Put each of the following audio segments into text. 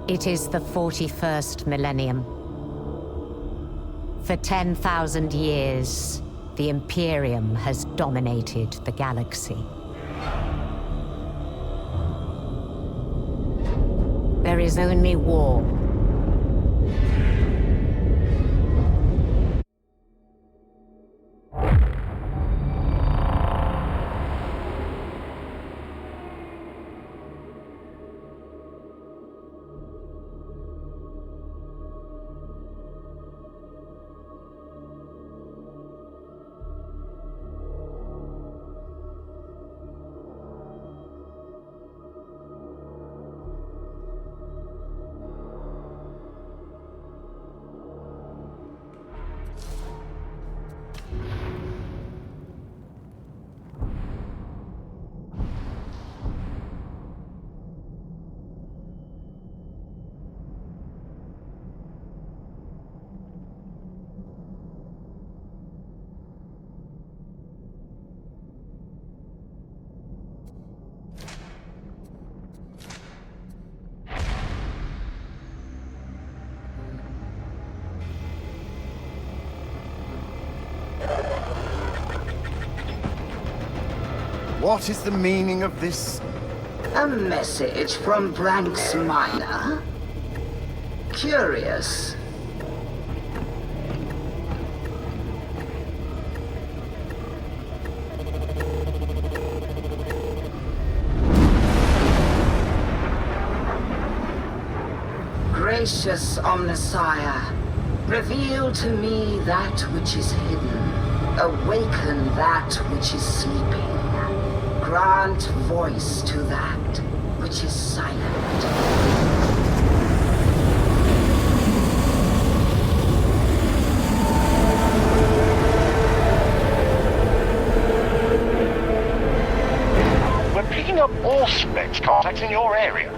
It is the 41st millennium. For 10,000 years, the Imperium has dominated the galaxy. There is only war. What is the meaning of this? A message from Branks Minor? Curious. Gracious Omnissiah, reveal to me that which is hidden. Awaken that which is sleeping. Grant voice to that which is silent. We're picking up all Spectre contacts in your area.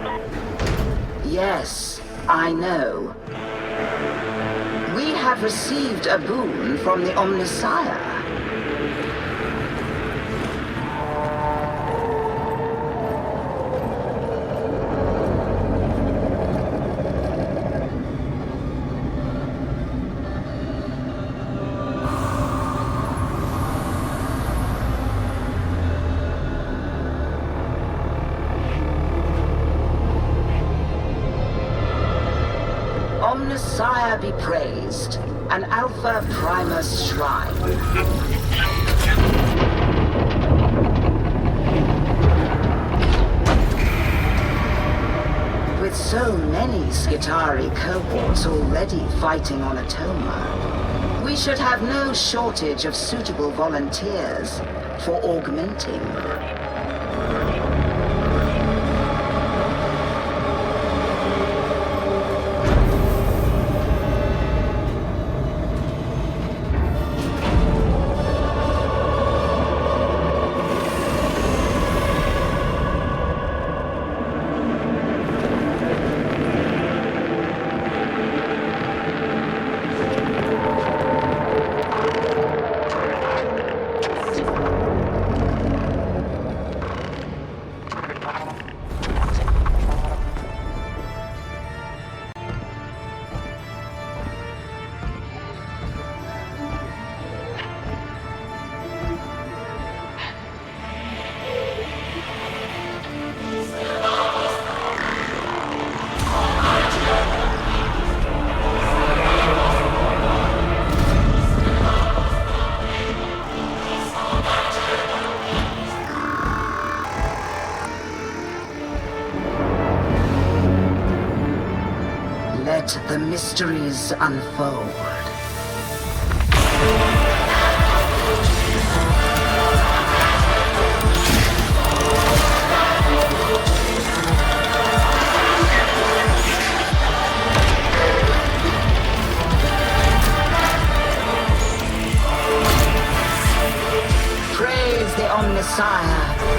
Yes, I know. We have received a boon from the Omnissiah. Omnissiah be praised, an Alpha Primus shrine. With so many Skitarii cohorts already fighting on Atoma, we should have no shortage of suitable volunteers for augmenting. Let the mysteries unfold. Praise the Omnissiah.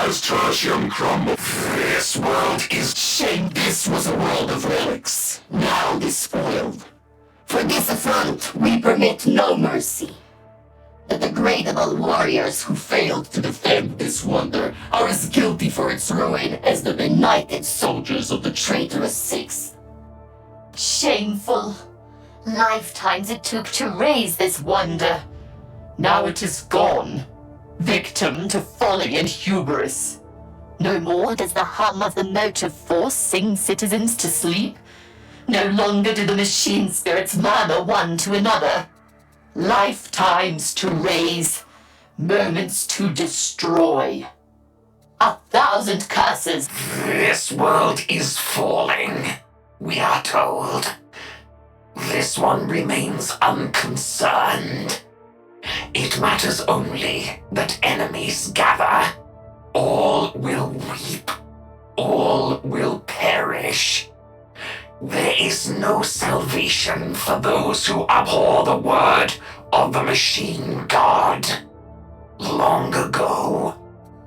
As tertium crumbles, this world is shame. This was a world of relics, now despoiled. For this affront, we permit no mercy. The degradable warriors who failed to defend this wonder are as guilty for its ruin as the benighted soldiers of the traitorous Six. Shameful. Lifetimes it took to raise this wonder. Now it is gone. Victim to folly and hubris. No more does the hum of the motive force sing citizens to sleep. No longer do the machine spirits murmur one to another. Lifetimes to raise, moments to destroy. 1,000 curses. This world is falling, we are told. This one remains unconcerned. It matters only that enemies gather. All will weep. All will perish. There is no salvation for those who abhor the word of the machine god. Long ago,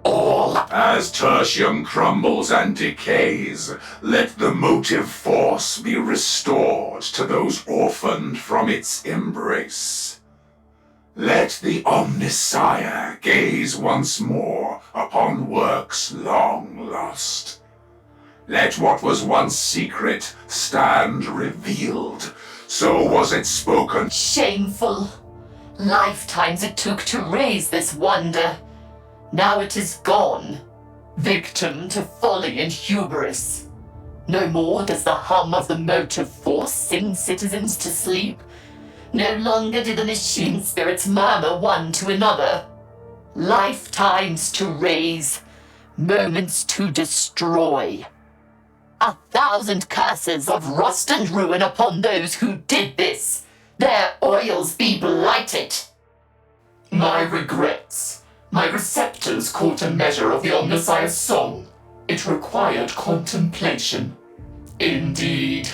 all... As tertium crumbles and decays, let the motive force be restored to those orphaned from its embrace. Let the Omnissiah gaze once more upon works long lost. Let what was once secret stand revealed. So was it spoken. Shameful. Lifetimes it took to raise this wonder. Now it is gone. Victim to folly and hubris. No more does the hum of the motive force sing citizens to sleep. No longer do the machine spirits murmur one to another. Lifetimes to raise, moments to destroy. 1,000 curses of rust and ruin upon those who did this. Their oils be blighted. My regrets. My receptors caught a measure of the Omnissiah's song. It required contemplation. Indeed.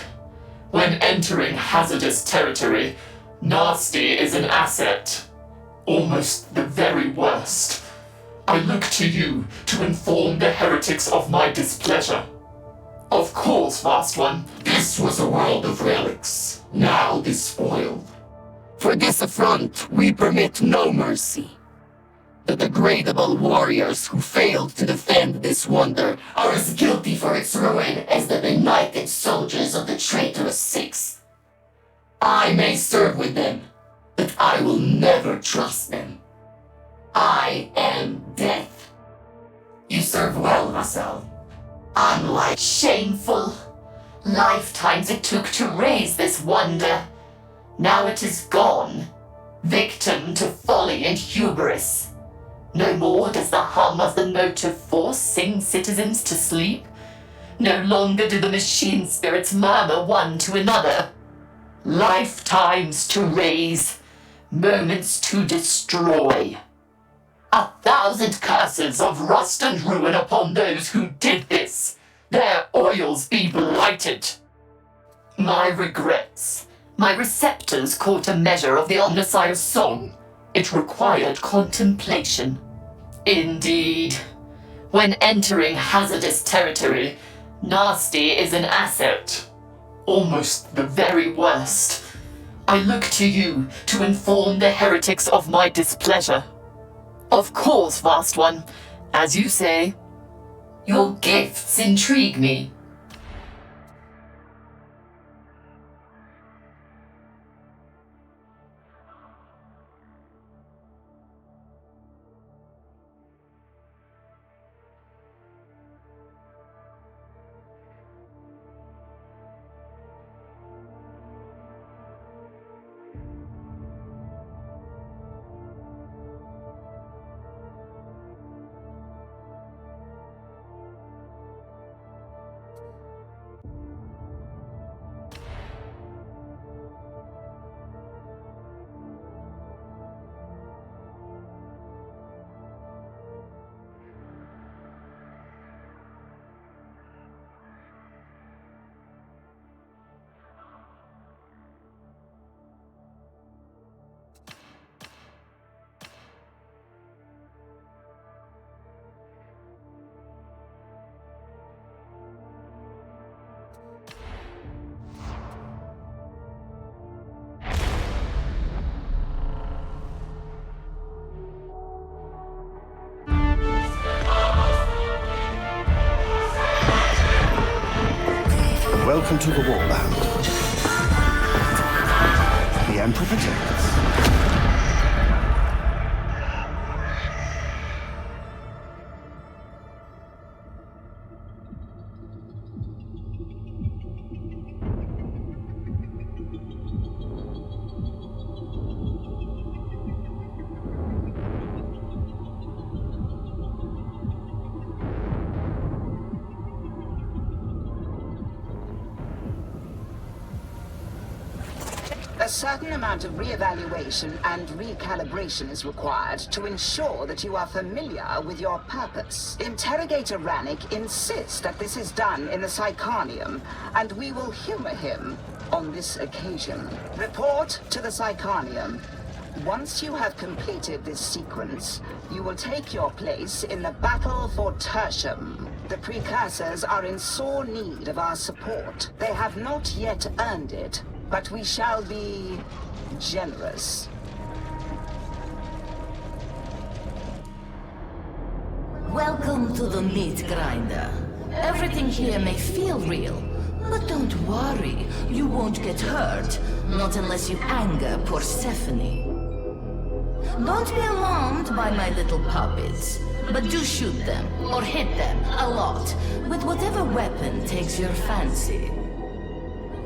When entering hazardous territory, nasty is an asset. Almost the very worst. I look to you to inform the heretics of my displeasure. Of course, Vast One. This was a world of relics, now despoiled. For this affront, we permit no mercy. The degradable warriors who failed to defend this wonder are as guilty for its ruin as the benighted soldiers of the traitorous Six. I may serve with them, but I will never trust them. I am death. You serve well, Marcel. Unlike Shameful. Lifetimes it took to raise this wonder. Now it is gone. Victim to folly and hubris. No more does the hum of the motive force sing citizens to sleep. No longer do the machine spirits murmur one to another. Lifetimes to raise, moments to destroy. 1,000 curses of rust and ruin upon those who did this. Their oils be blighted. My regrets. My receptors caught a measure of the Omnissiah's song. It required contemplation. Indeed. When entering hazardous territory, nasty is an asset. Almost the very worst. I look to you to inform the heretics of my displeasure. Of course, Vast One. As you say, your gifts intrigue me. Welcome to the Warbound. The Emperor protects. A certain amount of re-evaluation and recalibration is required to ensure that you are familiar with your purpose. Interrogator Rannick insists that this is done in the Psychonium, and we will humor him on this occasion. Report to the Psychonium. Once you have completed this sequence, you will take your place in the battle for Tertium. The precursors are in sore need of our support. They have not yet earned it, but we shall be generous. Welcome to the meat grinder. Everything here may feel real, but don't worry, you won't get hurt. Not unless you anger Persephone. Don't be alarmed by my little puppets, but do shoot them, or hit them, a lot, with whatever weapon takes your fancy.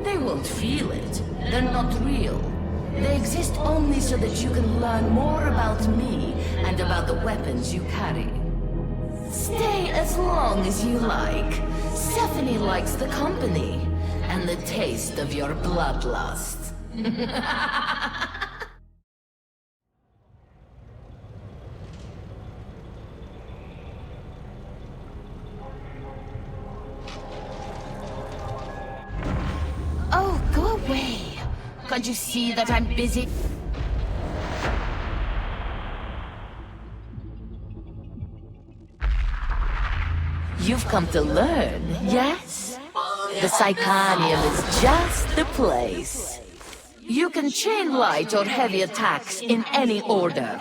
They won't feel it. They're not real. They exist only so that you can learn more about me and about the weapons you carry. Stay as long as you like. Stephanie likes the company and the taste of your bloodlust. Oh, go away. Can't you see that I'm busy? You've come to learn, yes? The Psychonium is just the place. You can chain light or heavy attacks in any order.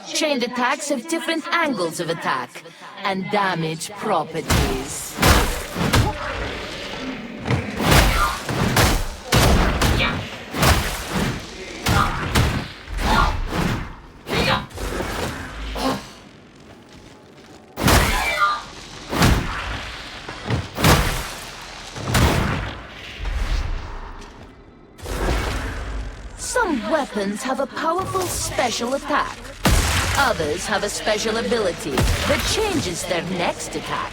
Chained attacks have different angles of attack and damage properties. Some weapons have a powerful special attack. Others have a special ability that changes their next attack.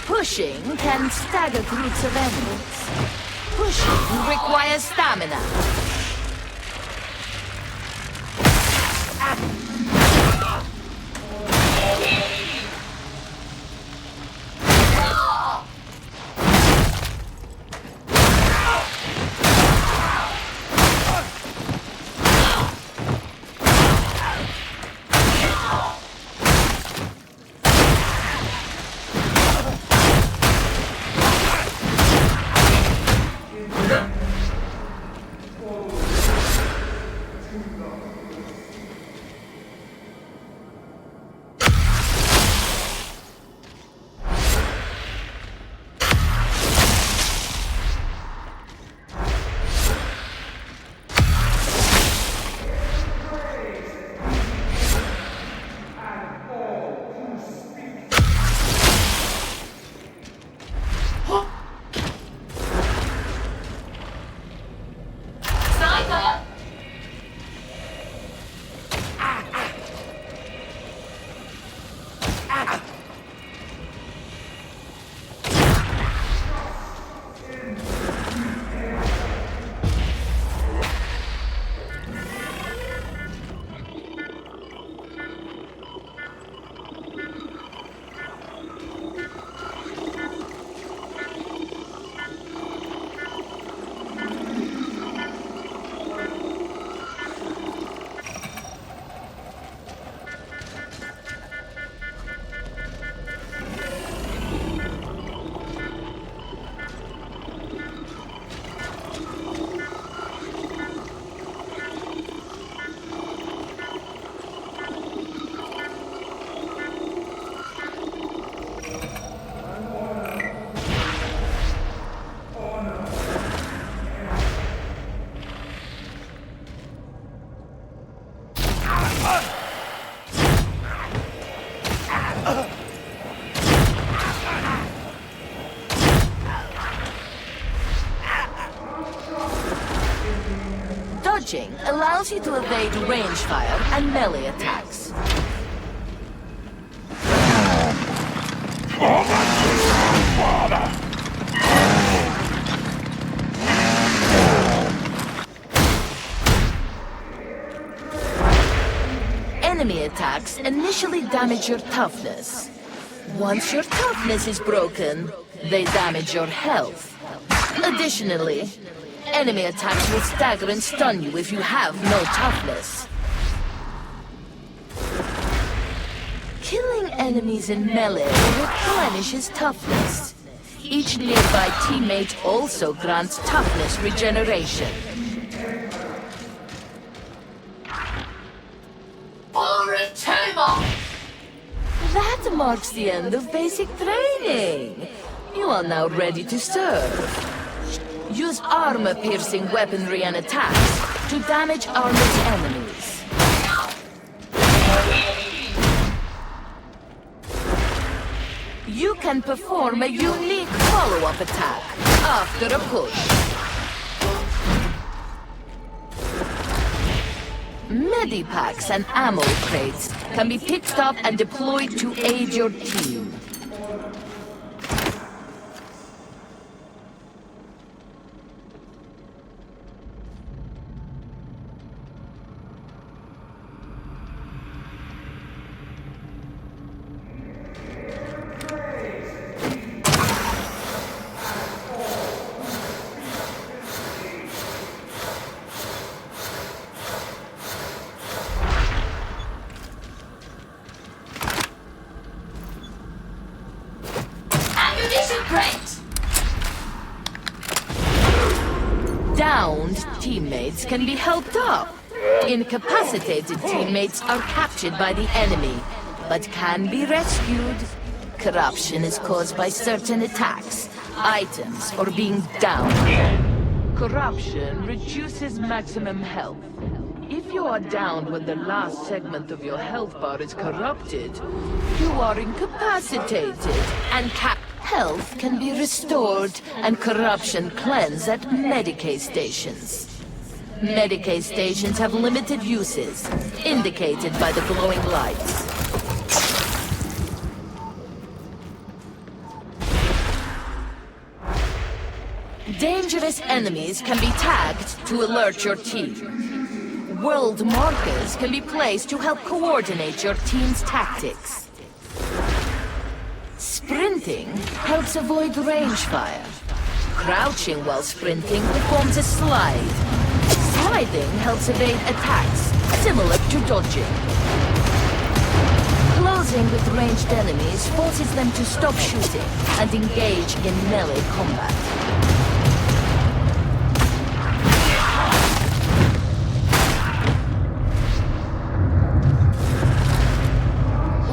Pushing can stagger groups of enemies. Pushing requires stamina. Dodging allows you to evade range fire and melee attacks. Enemy attacks initially damage your toughness. Once your toughness is broken, they damage your health. Additionally, enemy attacks will stagger and stun you if you have no toughness. Killing enemies in melee replenishes toughness. Each nearby teammate also grants toughness regeneration. That marks the end of basic training. You are now ready to serve. Use armor-piercing weaponry and attacks to damage armored enemies. You can perform a unique follow-up attack after a push. Medipacks and ammo crates can be picked up and deployed to aid your team. Downed teammates can be helped up. Incapacitated teammates are captured by the enemy, but can be rescued. Corruption is caused by certain attacks, items, or being downed. Corruption reduces maximum health. If you are downed when the last segment of your health bar is corrupted, you are incapacitated, and health can be restored and corruption cleansed at Medicaid stations. Medicaid stations have limited uses, indicated by the glowing lights. Danger Dangerous enemies can be tagged to alert your team. World markers can be placed to help coordinate your team's tactics. Sprinting helps avoid range fire. Crouching while sprinting performs a slide. Sliding helps evade attacks, similar to dodging. Closing with ranged enemies forces them to stop shooting and engage in melee combat.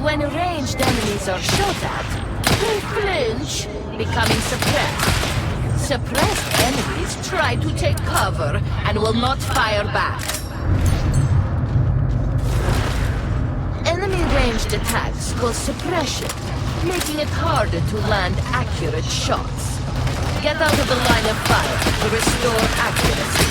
When ranged enemies are shot at, they flinch, becoming suppressed. Suppressed enemies try to take cover and will not fire back. Enemy ranged attacks cause suppression, making it harder to land accurate shots. Get out of the line of fire to restore accuracy.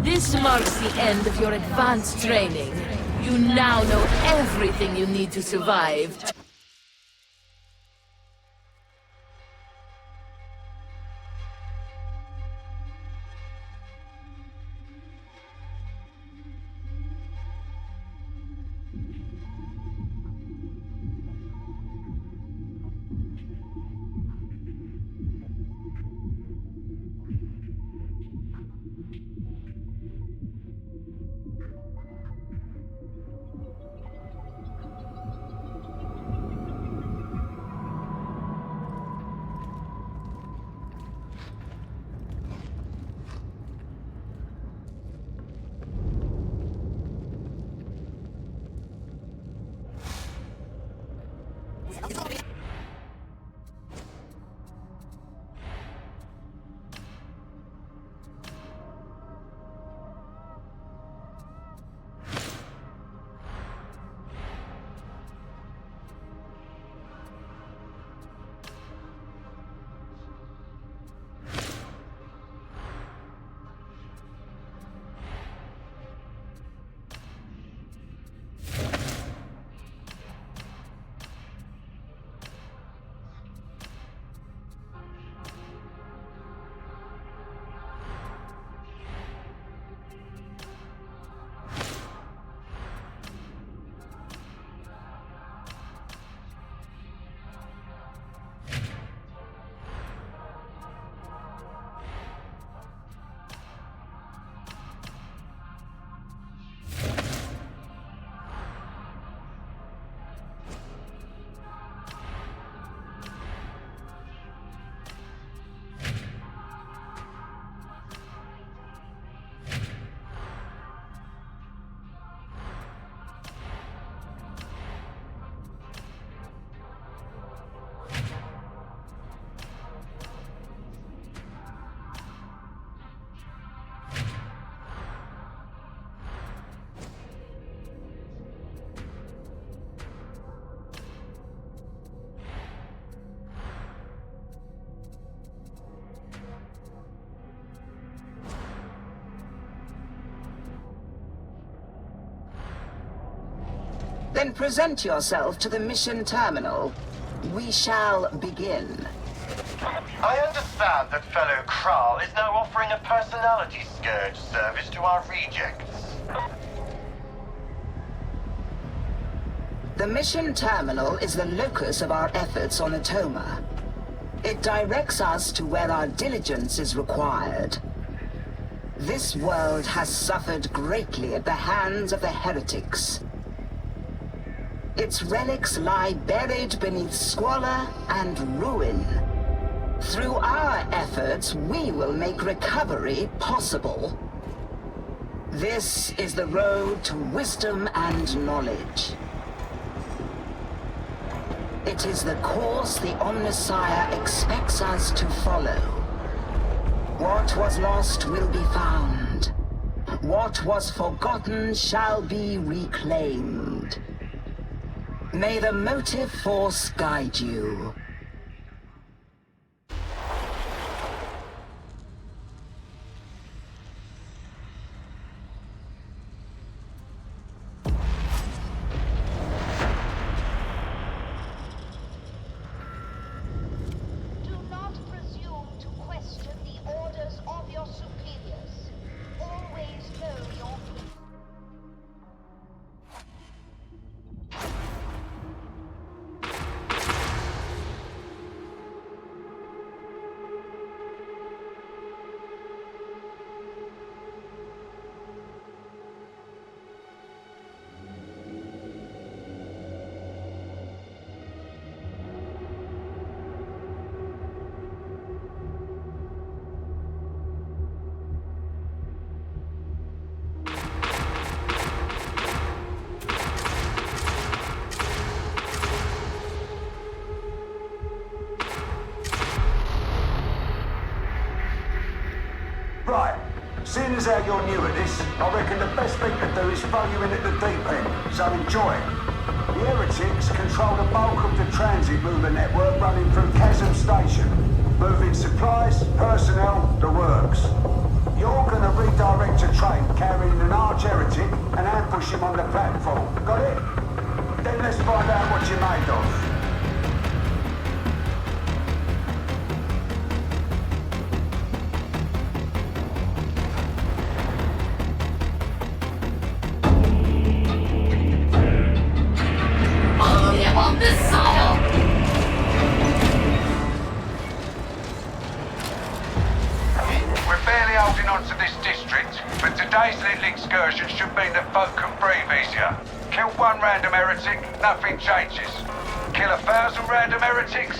This marks the end of your advanced training. You now know everything you need to survive. Then present yourself to the mission terminal. We shall begin. I understand that fellow Kral is now offering a personality scourge service to our rejects. The mission terminal is the locus of our efforts on Atoma. It directs us to where our diligence is required. This world has suffered greatly at the hands of the heretics. Its relics lie buried beneath squalor and ruin. Through our efforts, we will make recovery possible. This is the road to wisdom and knowledge. It is the course the Omnissiah expects us to follow. What was lost will be found. What was forgotten shall be reclaimed. May the motive force guide you. Do not presume to question the orders of your superiors. Always know your place. Right, seeing as how you're new at this, I reckon the best thing to do is throw you in at the deep end, so enjoy it. The heretics control the bulk of the transit mover network running through Chasm Station, moving supplies, personnel, the works. You're gonna redirect a train carrying an arch heretic and ambush him on the platform. Got it? Then let's find out what you're made of. Holding on to this district, but today's little excursion should mean that folk can breathe easier. Kill one random heretic, nothing changes. Kill 1,000 random heretics,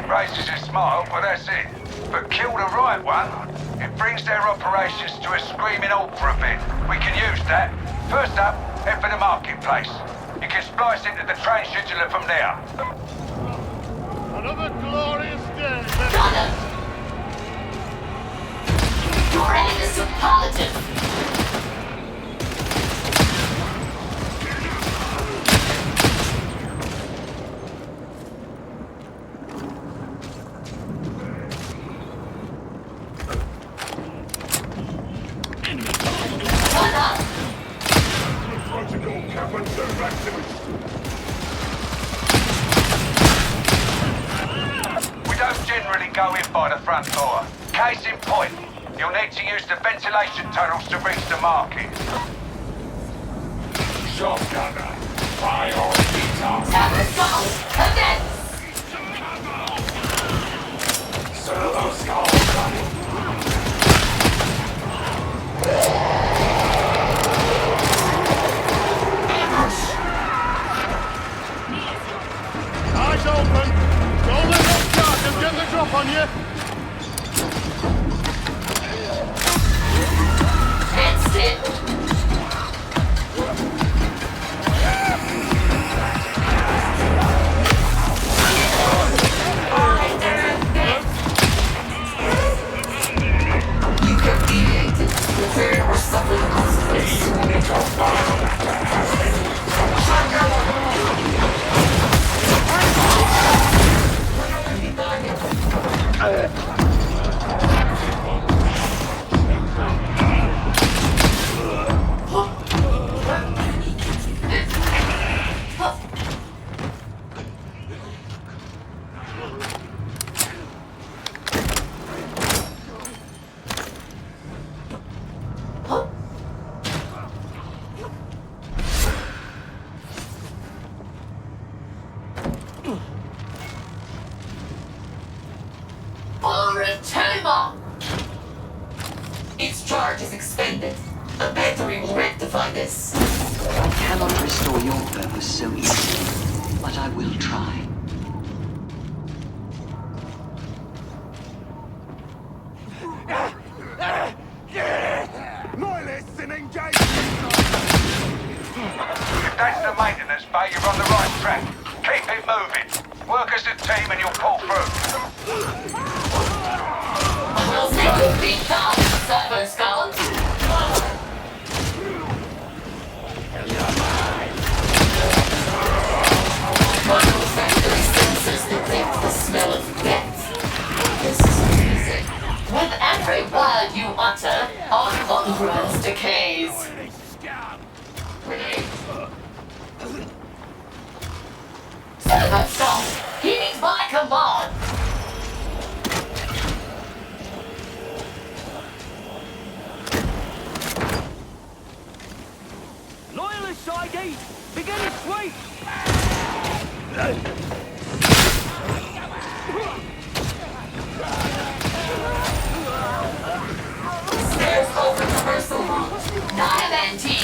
raises a smile, but that's it. But kill the right one, it brings their operations to a screaming halt for a bit. We can use that. First up, head for the marketplace. You can splice into the train scheduler from there. Another glorious day. You're an innocent paladin! One up! We don't generally go in by the front door. Case in point. You'll need to use the ventilation tunnels to reach the market. Shotgunner, priority task. Assault, commence! Servo skull coming. Eyes open. Don't let those charges get the drop on you. That's it! You have deviated. Prepare or suffer the consequences. Its charge is expended. A battery will rectify this. I cannot restore your purpose so easily, but I will try. Loyalists in engagement! If that's the maintenance bay, you're on the right track. Keep it moving. Work as a team and you'll pull through. We'll take you big down, Servo Skulls. Conference decays. Servant stop! Heeding my command! Loyalist ID! Beginning sweep! Stairs over traversal route. Diamante!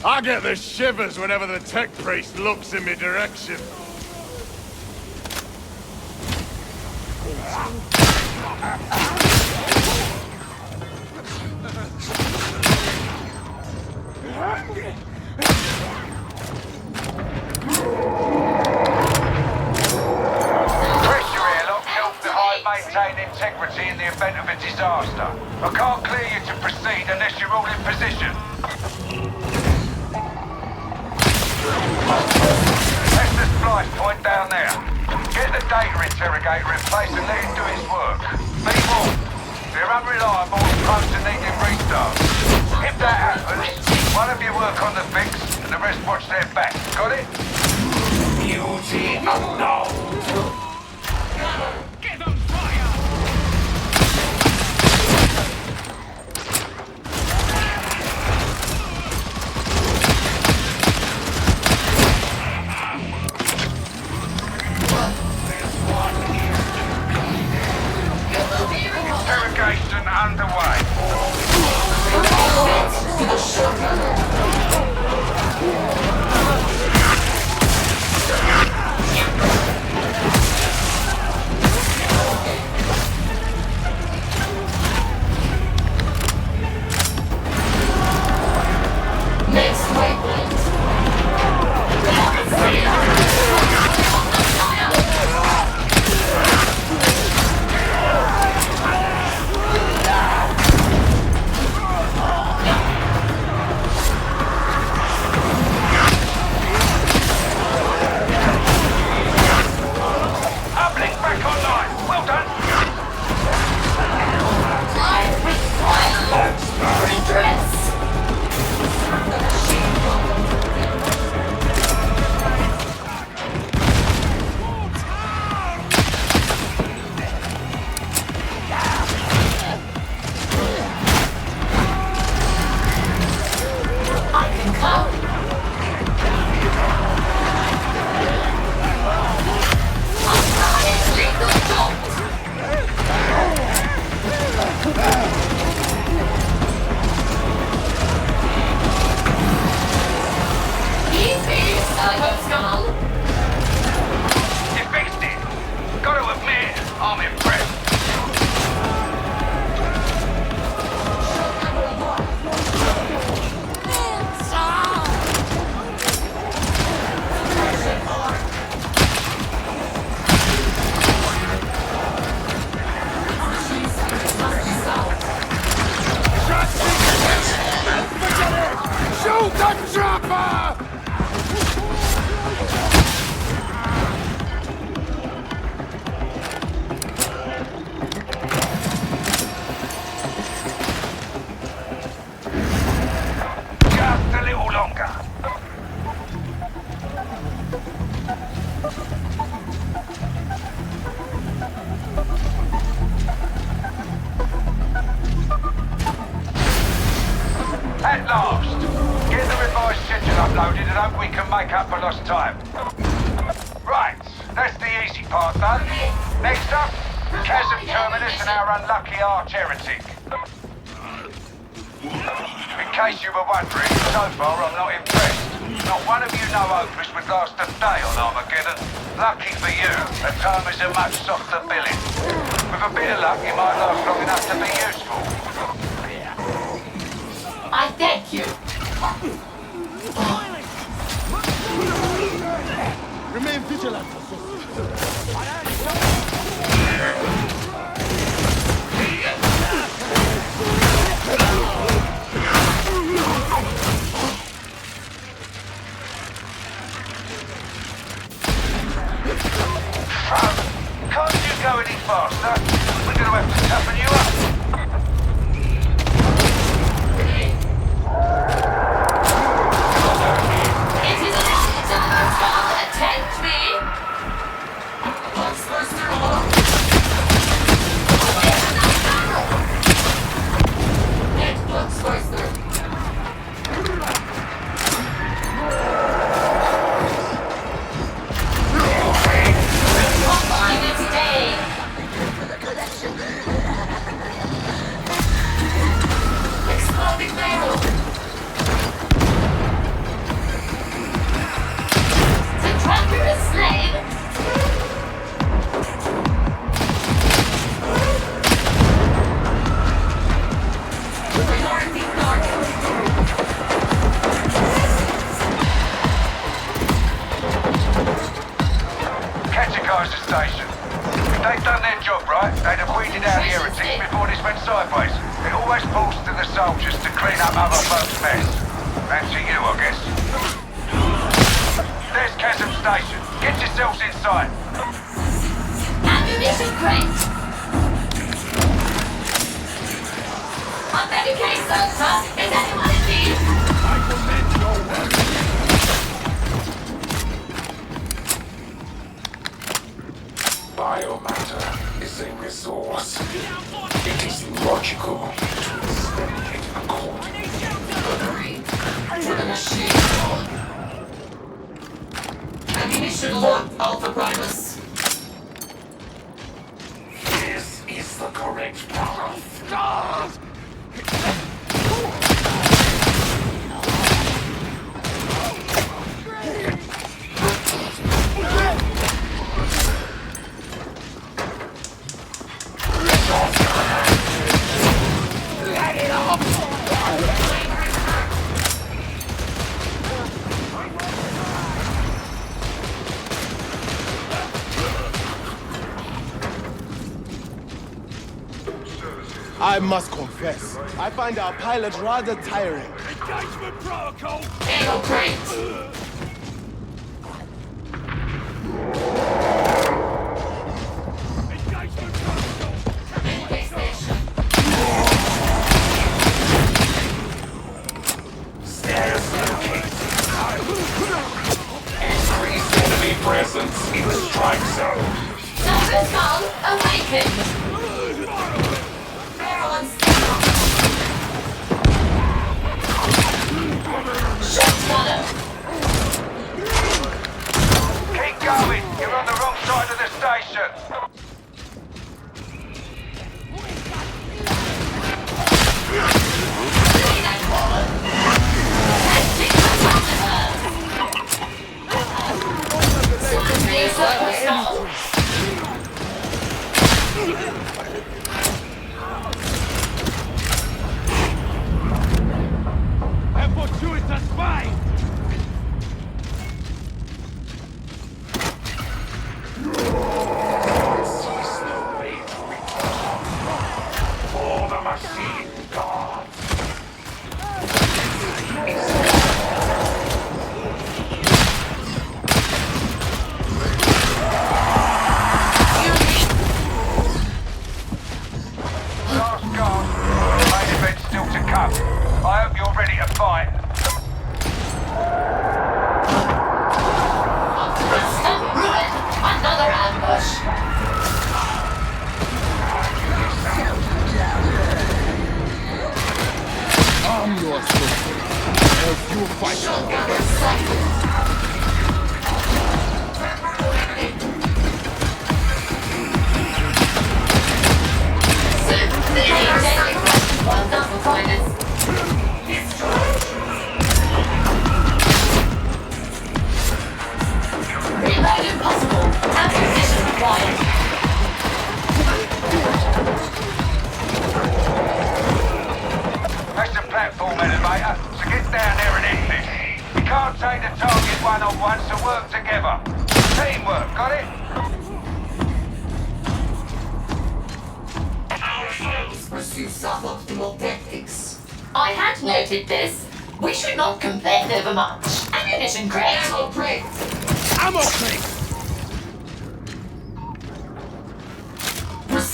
I get the shivers whenever the tech priest looks in my direction. Maintain integrity in the event of a disaster. I can't clear you to proceed unless you're all in position. That's the splice point down there. Get the data interrogator in place and let it do its work. Be warned. They're unreliable and prone to needing restarts. If that happens, one of you work on the fix and the rest watch their back. Got it? Beauty unknown. Interrogation underway. Next waypoint. Uplink back online. Well done. I require redress. I can come. You fixed it. Got to admit, I'm impressed. Shoot the chopper! Just a little longer. At last. Get the revised schedule uploaded and hope we can make up for lost time. Right, that's the easy part done. Next up, Chasm Terminus and our unlucky arch-heretic. In case you were wondering, so far I'm not impressed. Not one of you know Opus would last a day on Armageddon. Lucky for you, the time is a much softer billing. With a bit of luck, you might last long enough to be useful. I thank you. Remain vigilant. go any faster, we're going to have to toughen you up. It is an honor to attend me. Exploding barrel. The tracker is slain. Categorize the station. If they've done their job right, they'd have weeded out the heretics before this went sideways. It always falls to the soldiers to clean up other folks' mess. And to you, I guess. There's Chasm Station. Get yourselves inside. Ammunition crate. On medication, sir. Is anyone in need? I commend your work. Biomatter is a resource. It is logical to spend it accordingly. For the machine. Ammunition load, Alpha Primus. This is the correct path. I must confess, I find our pilot rather tiring. Engagement protocol! Angle crate. Engagement protocol! Railway station. Stairs located. Increased enemy presence in the strike zone. Servant gone. Awaken. Barrel and steel. Shot gunner. Keep going. You're on the wrong side of the station. See that woman? Testing the Servant gone. And fortuitous spy! Sees no way to return. For the machine gods. Last guard. Main event still to come. I hope you're ready to fight. Ruin. Another ambush. I'm your sister. Help you fight. Shotgunner sighted. Well done, finest. Reload impossible. Ammunition required. That's the platform elevator, so get down there and end this. You can't take the target one-on-one, so work together. Teamwork, got it? Our foes pursue suboptimal tactics. I had noted this. We should not compare overmuch. Ammunition crate. Ammo crate. Ammo crate!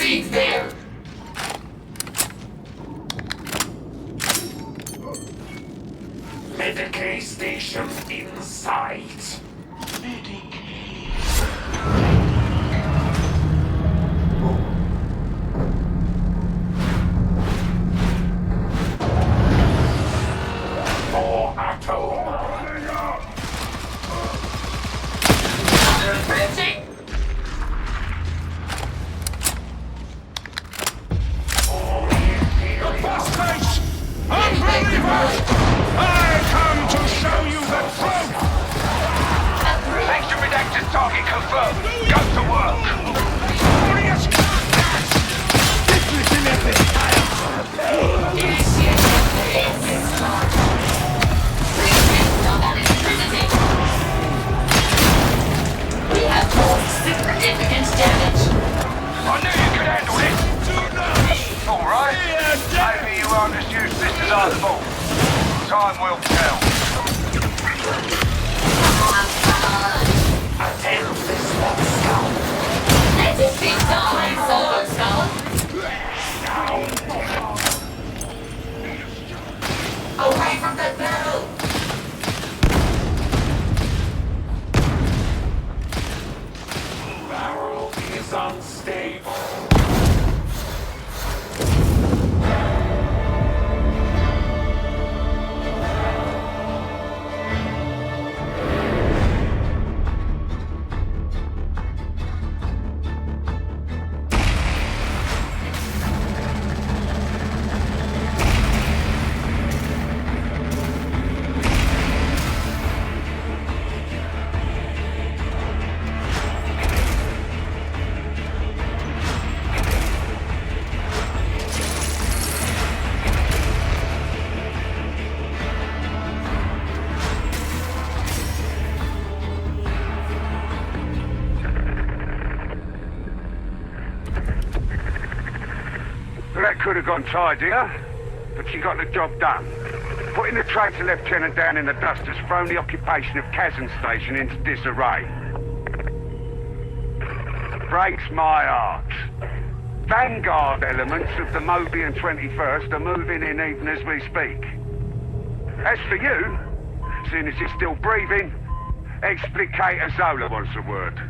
seat there. Medicaid station in sight. More atom. Approaching. The boss face! Unbeliever! I come to show you the truth! Extra redacted target confirmed. Go to work. Glorious gas! Listen epic! We have caused significant damage. I knew you could handle it. All right. Maybe you won't just use this as our fault. Time will tell. Attend this one, Skull. Let it be done, Silver Skull. Away from the bell. Barrel is unstable. That could have gone tidier, but she got the job done. Putting the traitor lieutenant down in the dust has thrown the occupation of Kazan Station into disarray. Breaks my heart. Vanguard elements of the Mobian 21st are moving in even as we speak. As for you, seeing as you're still breathing, Explicator Zola wants a word.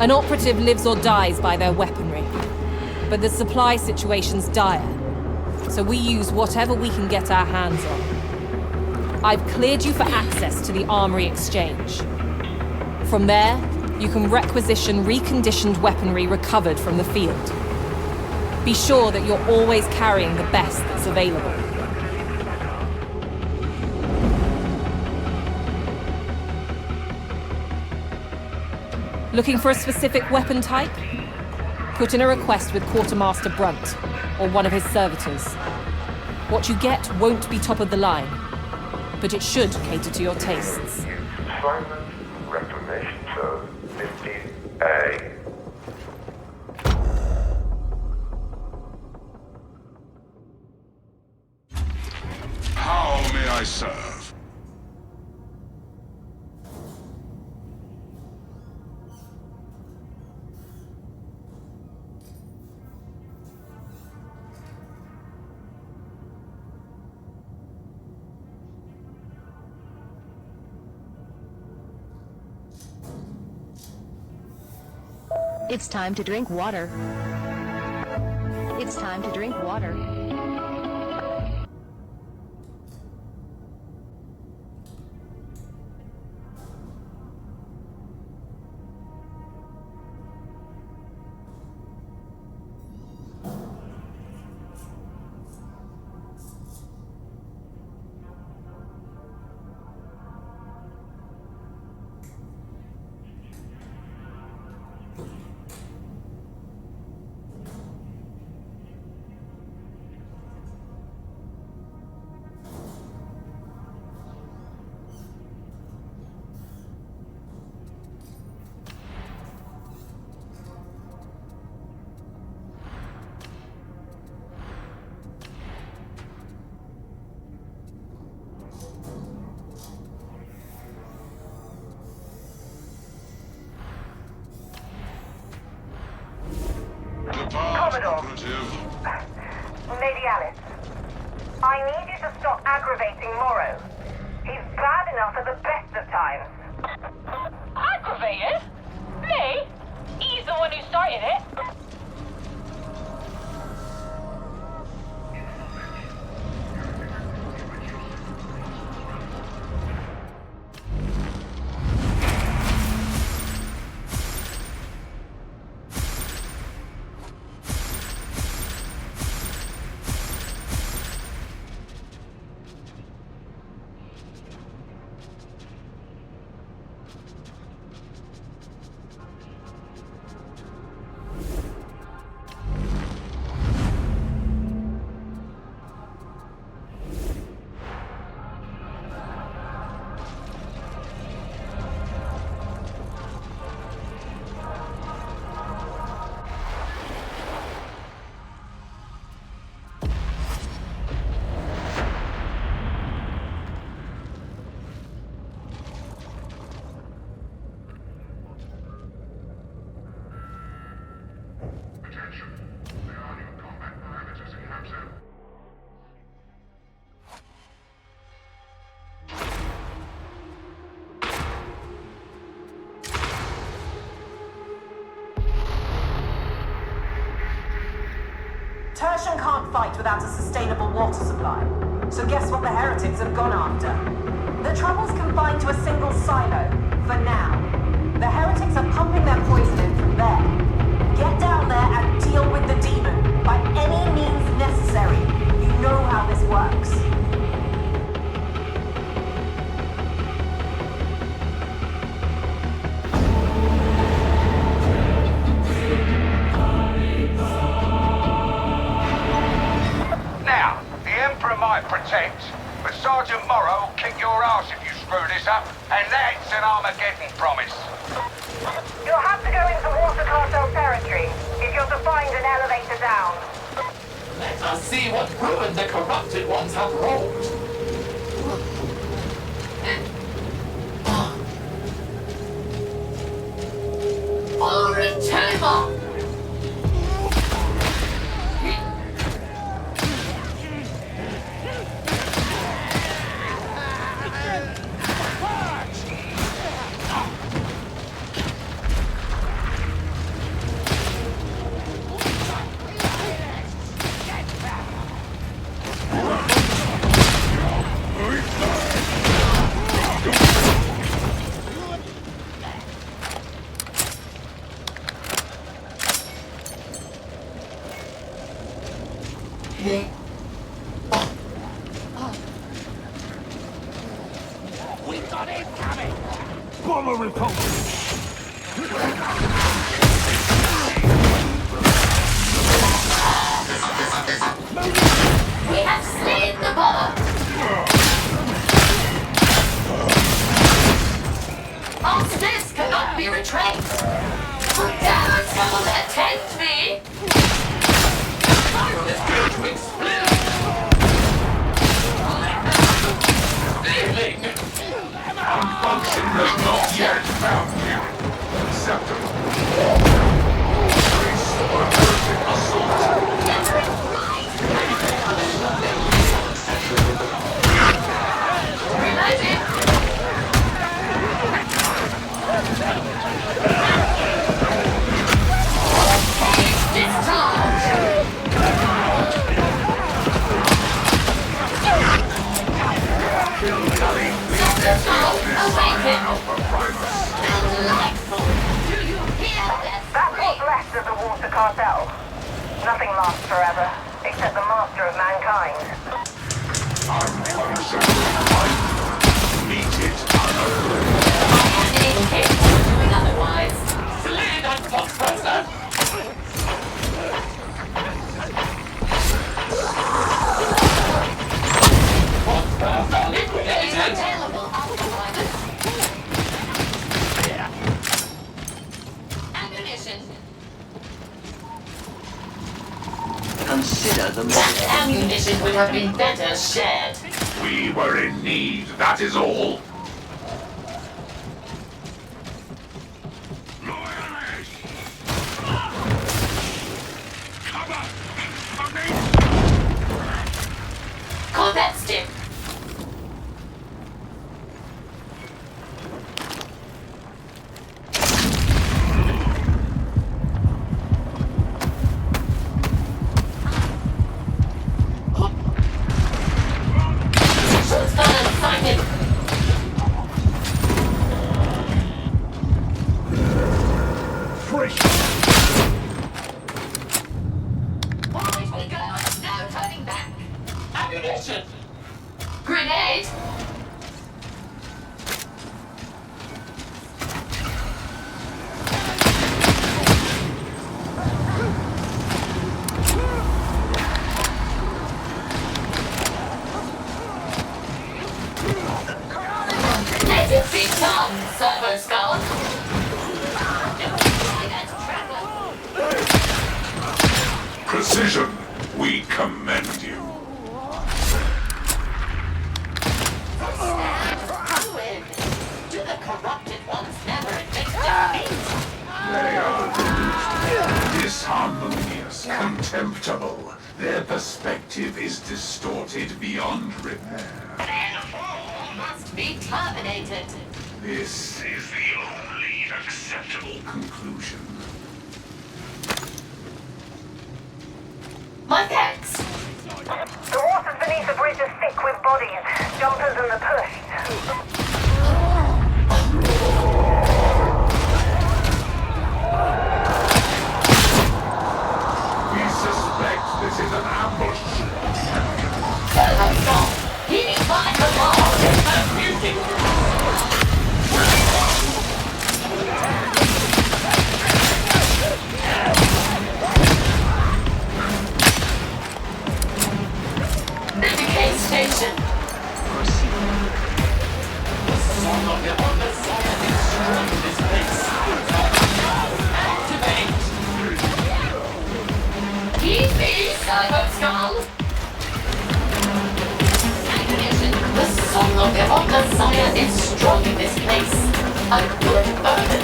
An operative lives or dies by their weaponry, but the supply situation's dire, so we use whatever we can get our hands on. I've cleared you for access to the Armory Exchange. From there, you can requisition reconditioned weaponry recovered from the field. Be sure that you're always carrying the best that's available. Looking for a specific weapon type? Put in a request with Quartermaster Brunt, or one of his servitors. What you get won't be top of the line, but it should cater to your tastes. Assignment Reclamation Zone 15A. How may I serve? It's time to drink water. It's time to drink water. Commodore. Lady Alice. I need you to stop aggravating Morrow. He's bad enough at the best of times. Aggravated? Me? He's the one who started it. Tertian can't fight without a sustainable water supply. So guess what the heretics have gone after? The trouble's confined to a single silo, for now. The heretics are pumping their poison in from there. Get down there and deal with the demon, by any means necessary. You know how this works. Protect, but Sergeant Morrow will kick your ass if you screw this up, and that's an Armageddon promise. You'll have to go into Water Cartel territory if you're to find an elevator down. Let us see what ruin the corrupted ones have wrought. Retrieval! We got it coming! Bomber repulsion! We have slain the bomber! Monsters cannot be retrained! Damn, someone attend me! Fire is going to explode! Feeling! Function has not yet found you. Acceptable. Restore heretic assault. Reloading! Discharge! That's what's left of the water cartel. Nothing lasts forever, except the master of mankind. Meet it Incapable of doing otherwise. Flee that fox-person! Consider the That ammunition would have been better shared. We were in need, that is all. Combat stick! Grenade! Let it be done, Servo Skull! Precision, we commend you. Do the corrupted ones never admit defeat? They are disharmonious, contemptible. Their perspective is distorted beyond repair. Must be terminated. This is the only acceptable conclusion. My thanks. The waters beneath the bridge are thick with bodies. Jumpers and the pushed. We suspect this is an ambush. He's my command and music. Dedicate station. Song of the other side is strong in this place. Activate. Keep me, Cyber Skull. Activation. The song of the other side is strong in this place. A good burden.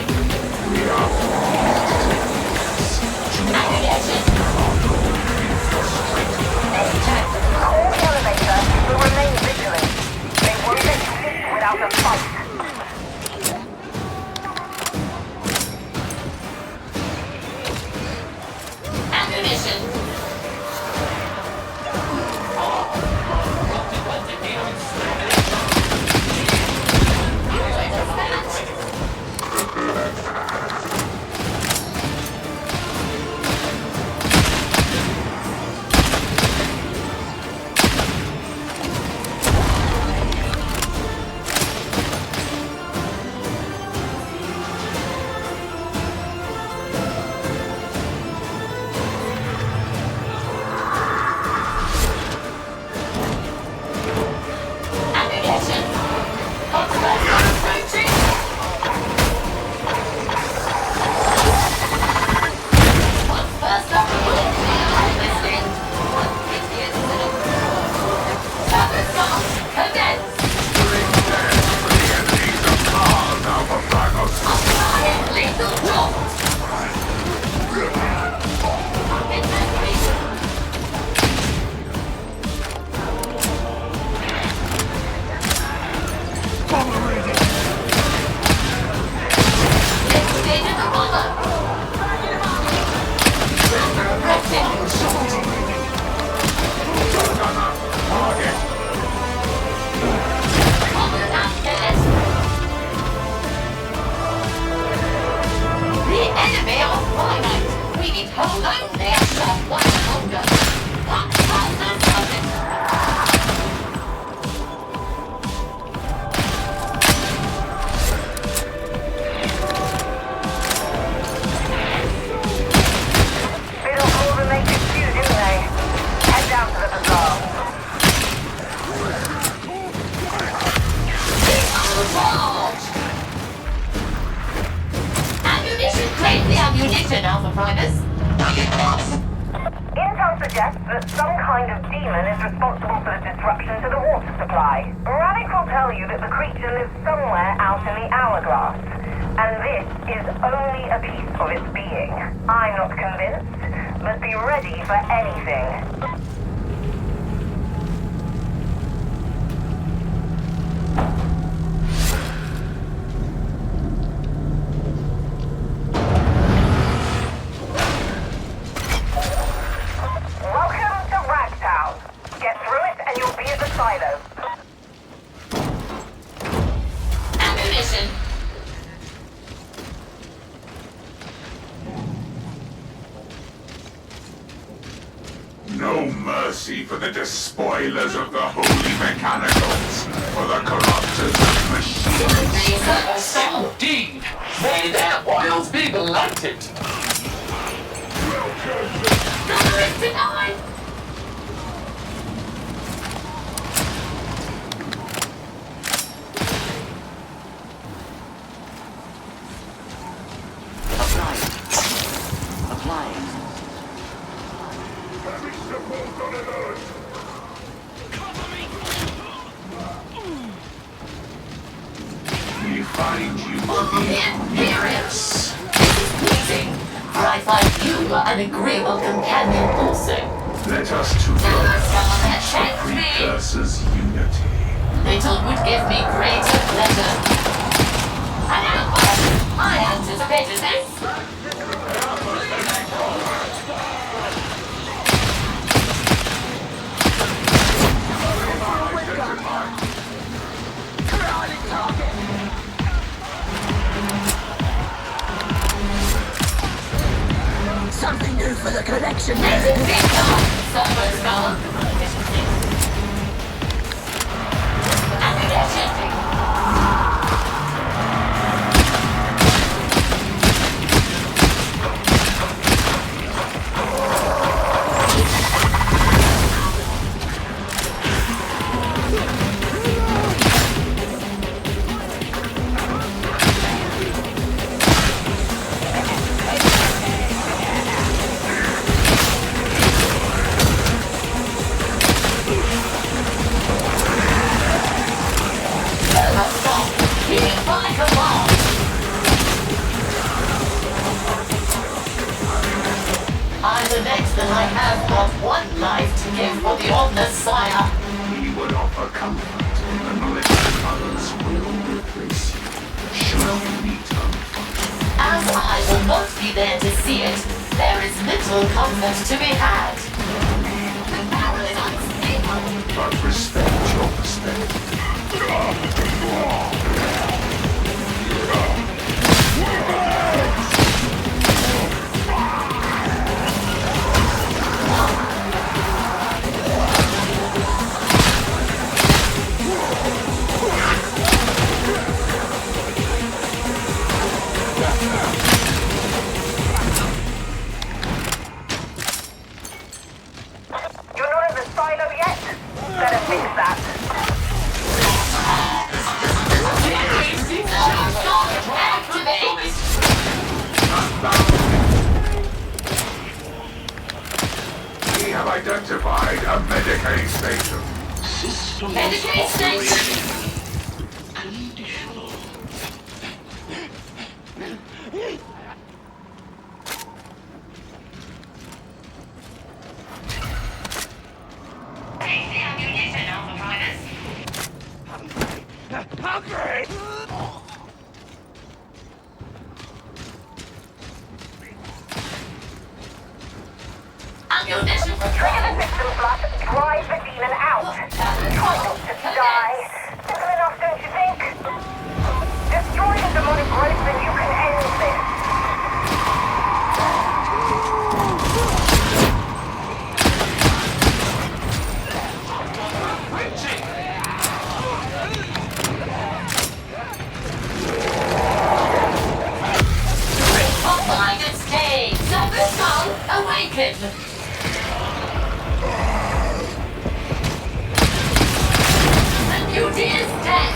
Activation. All the elevator will remain vigilant. They won't exist without a fight. Ammunition. suggests that some kind of demon is responsible for the disruption to the water supply. Radix will tell you that the creature lives somewhere out in the hourglass, and this is only a piece of its being. I'm not convinced, but be ready for anything. No mercy for the despoilers of the holy mechanicals, for the corrupters of machines. Indeed, may their wiles be blighted. Denied. Applying. We find you Imperius. This is pleasing, for I find you an agreeable companion also. Let us to the precursors unity. Little would give me greater pleasure. I anticipated this. Something new for the collection. Someone's gone. I'm the next that I have but one life to give for the honest sire. We would offer comfort in the knowledge that others will replace you. Should you meet them. As I will not be there to see it, there is little comfort to be had. But respect your perspective. You're not in the silo yet? Better fix that. We have identified a Medicaid station. Medicaid station? Hungry! Ammunition for Trigger the system flush, drive the demon out. Try not to die. Simple enough, don't you think? Destroy the demonic growth and you can end this. Behind its cage, Seventh Skull, awaken! The beauty is dead!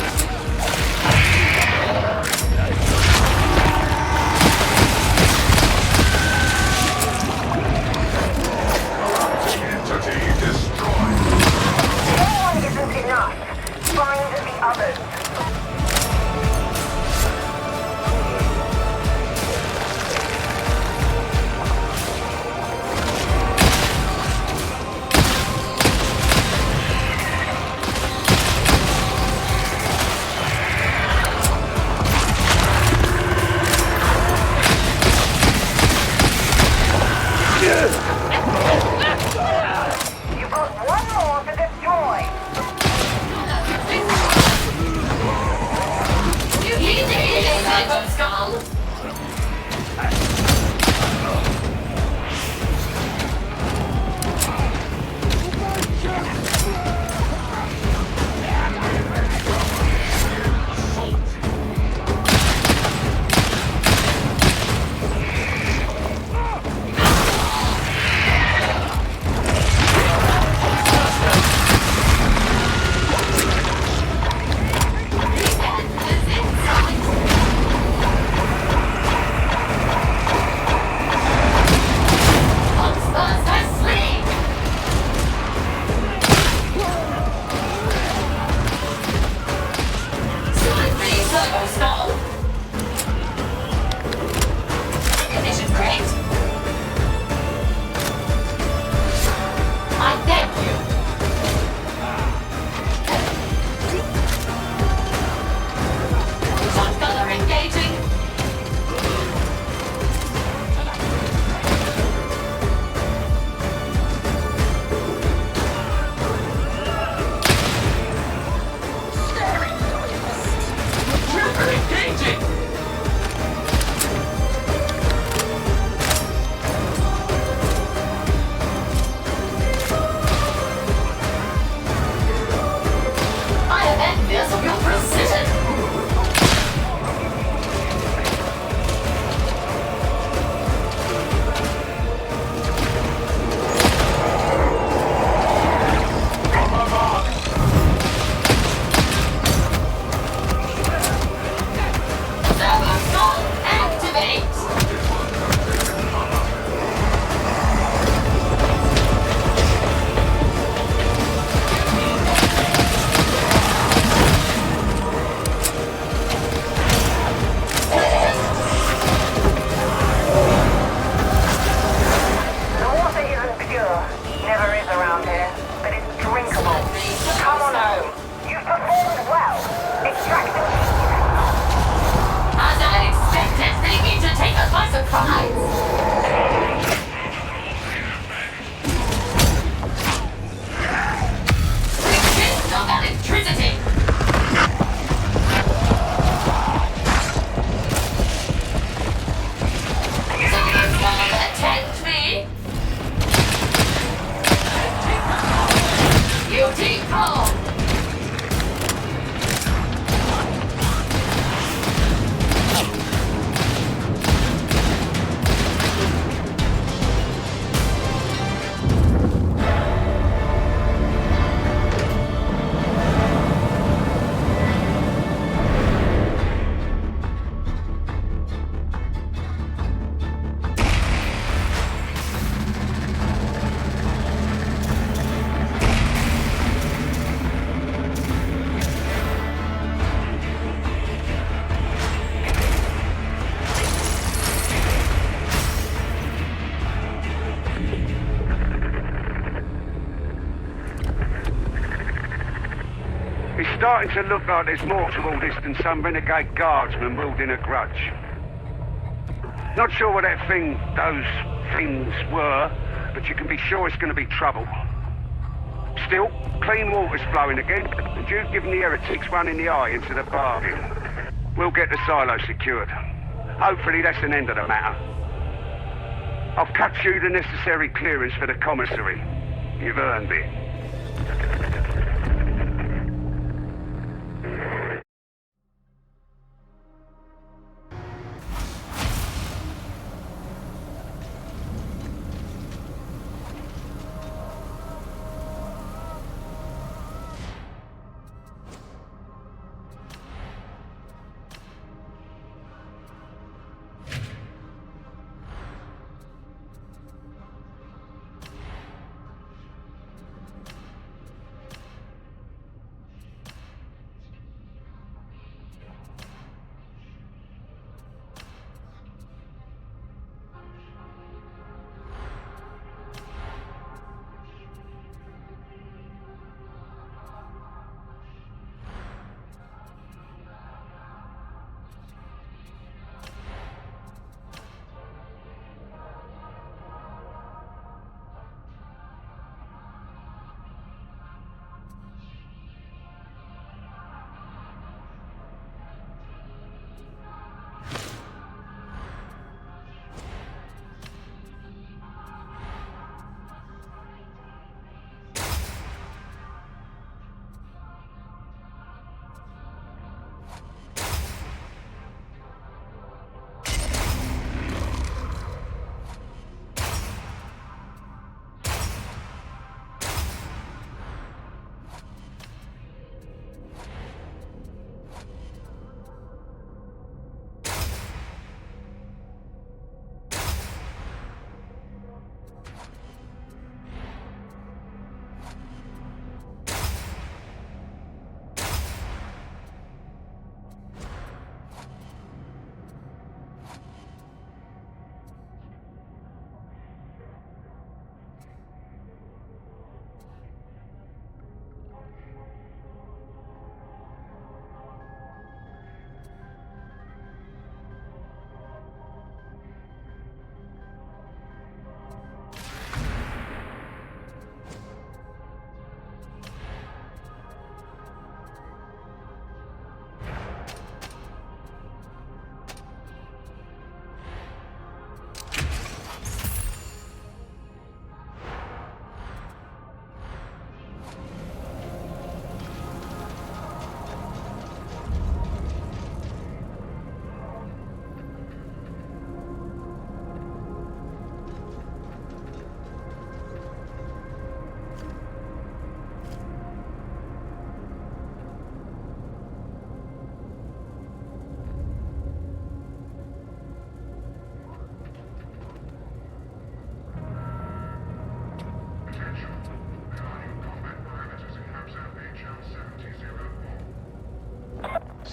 starting to look like there's more to all this than some renegade guardsman wielding a grudge. Not sure what that thing, those things were, but you can be sure it's going to be trouble. Still, clean water's flowing again, and you've given the heretics one in the eye into the bargain. We'll get the silo secured. Hopefully that's an end of the matter. I've cut you the necessary clearance for the commissary. You've earned it.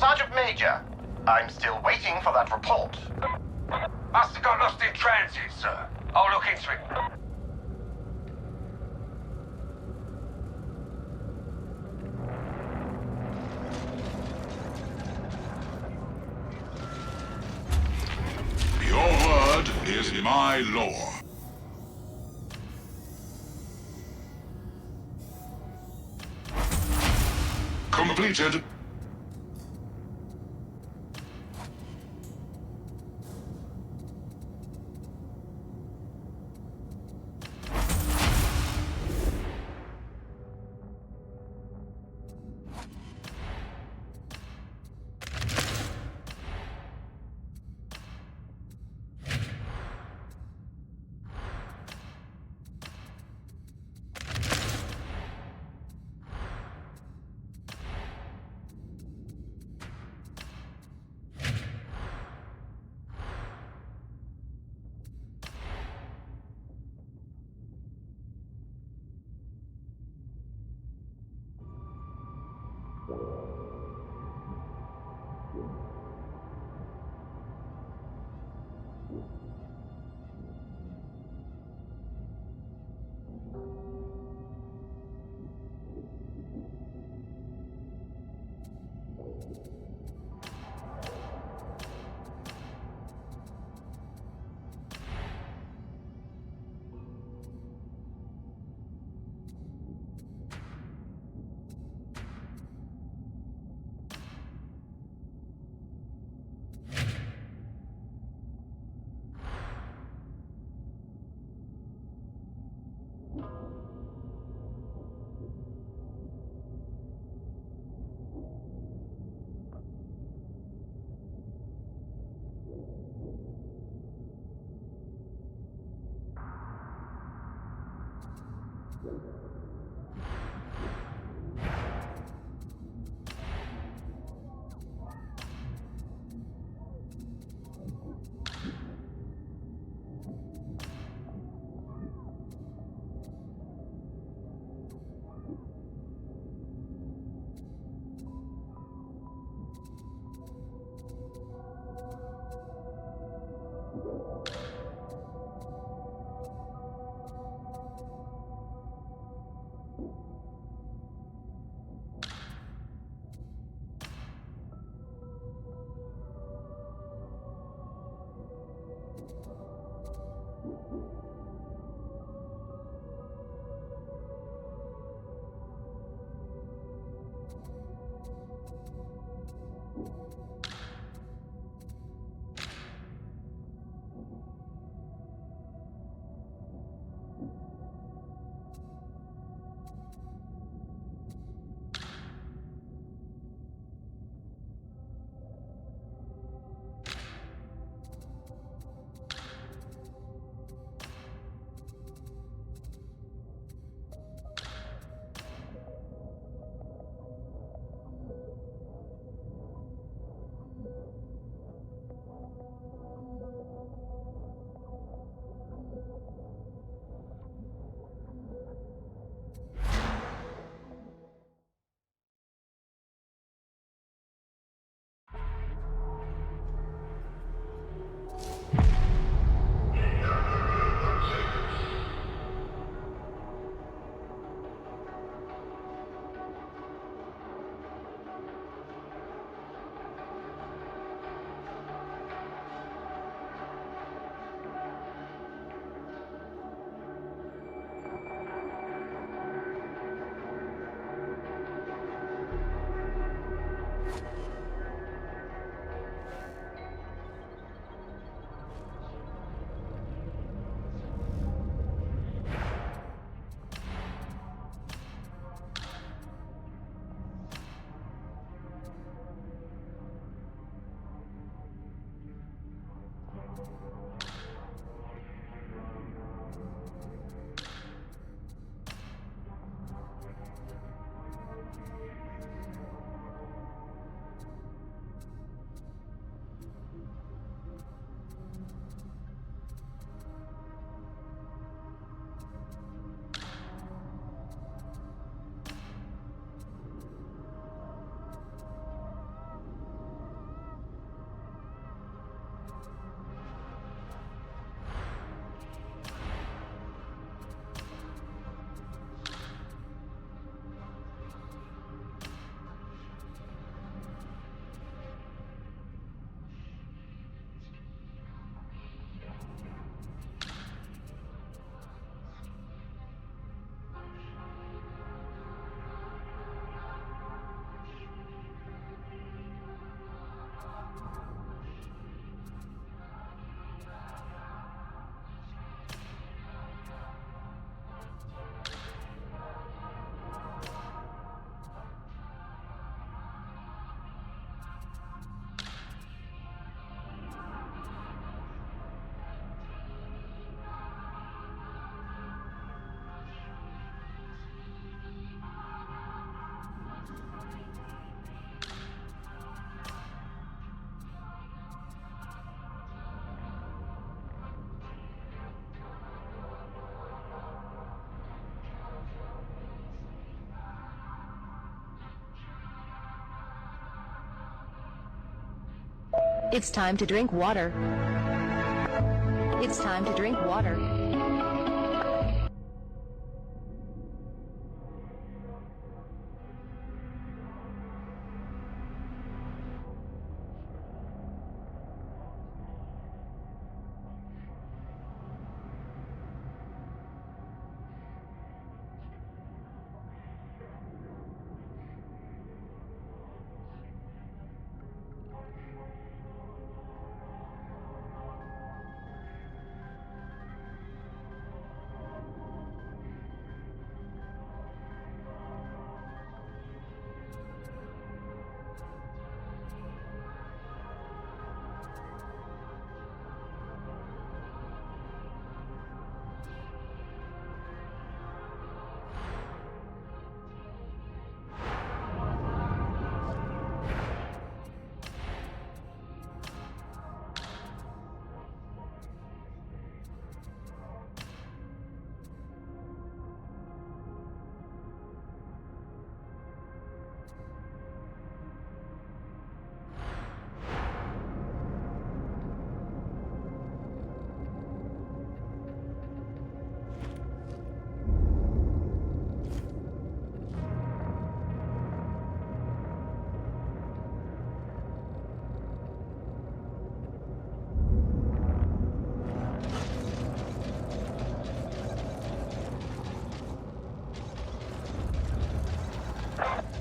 Sergeant Major, I'm still waiting for that report. Must have got lost in transit, sir. I'll look into it. Your word is my law. Completed. It's time to drink water. It's time to drink water.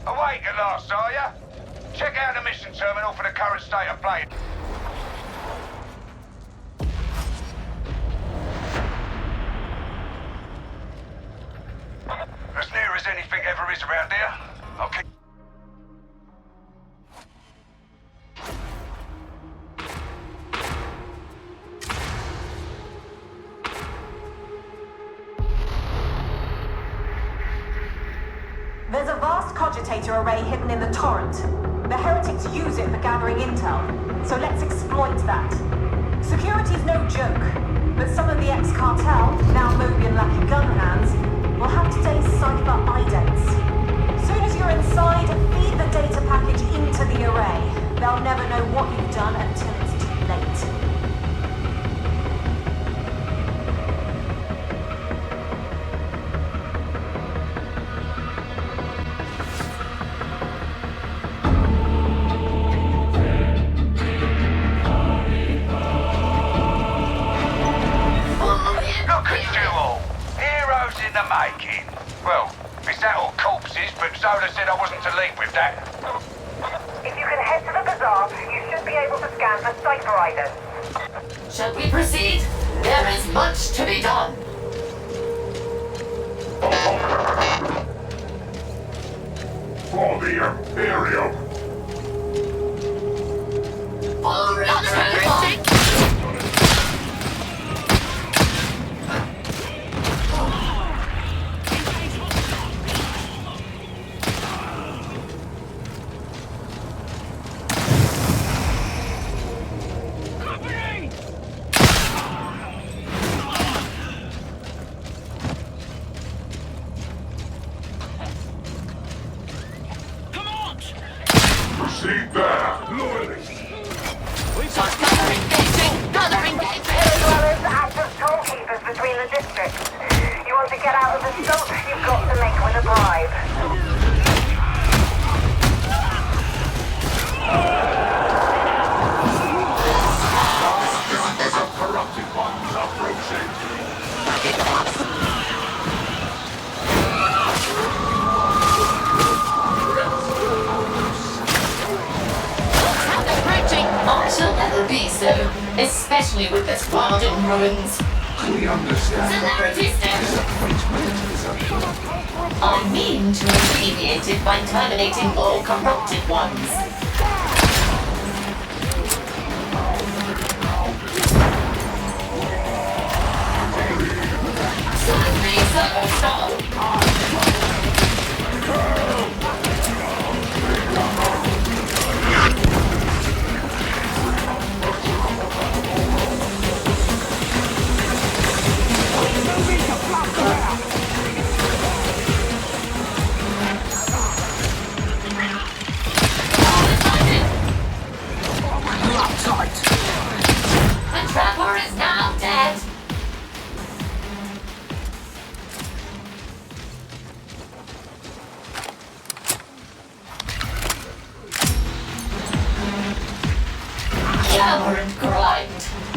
Awake at last, are ya? Check out the mission terminal for the current state of play. As near as anything ever is around here. Okay. There's a vast cogitator array hidden in the torrent. The heretics use it for gathering intel, so let's exploit that. Security's no joke, but some of the ex-cartel, now Mobian lucky gun hands, will have today's cipher idents. Soon as you're inside, feed the data package into the array. They'll never know what you've done until it's too late. In the making. Well, it's that or corpses, but Zola said I wasn't to leave with that. If you can head to the bazaar, you should be able to scan for cipher items. Shall we proceed? There is much to be done. For the Imperium. For Imperium. Proceed there. Loyalists. Gather engaging. Dwellers act as tollkeepers between the districts. You want to get out of the stump, you've got to make with a bribe. There's a corrupted one approaching. I shall never be so, especially with this world in ruins. We understand. Celebrity stairs. I mean to alleviate it by terminating all corrupted ones. The trapper is now dead. Hammer and grind.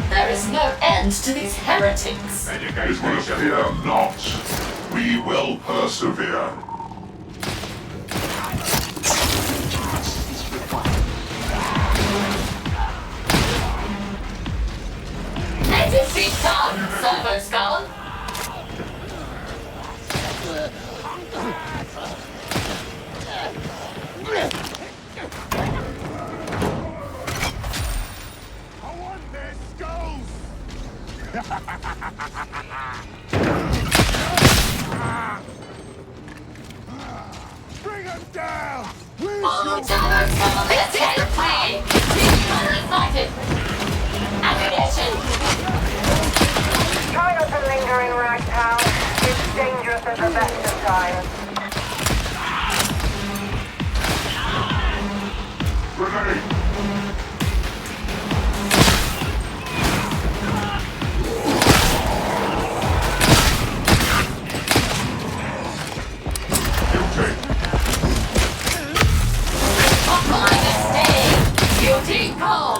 There is no end to these heretics. Education, fear not. We will persevere. Let it be done, Servo Skull. I want their skulls! Bring them down! Where's your... Servo Skull, let's get the plane. Excited. Ammunition. Try not to linger in Ragtown. It's dangerous at the best of times. Grenade! My mistake. Guilty call.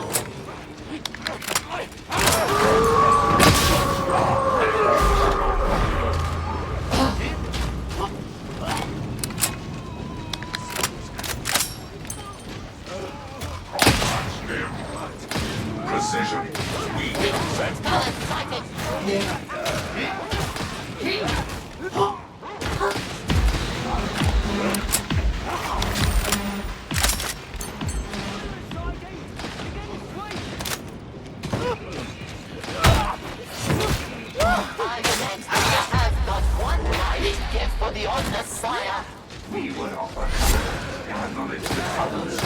the honest sire. We would offer acknowledge the others.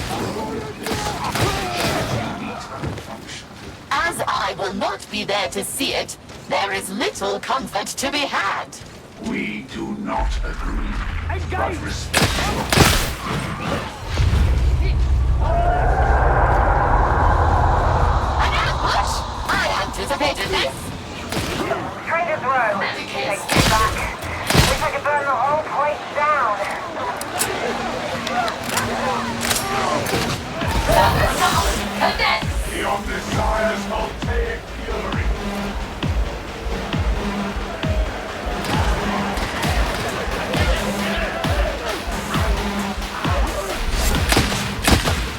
As I will not be there to see it, there is little comfort to be had. We do not agree, but respect your An ambush! I anticipated this! Trader's Row. Takes me back. Wish I could burn the whole place down. Beyond desire's voltaic fury.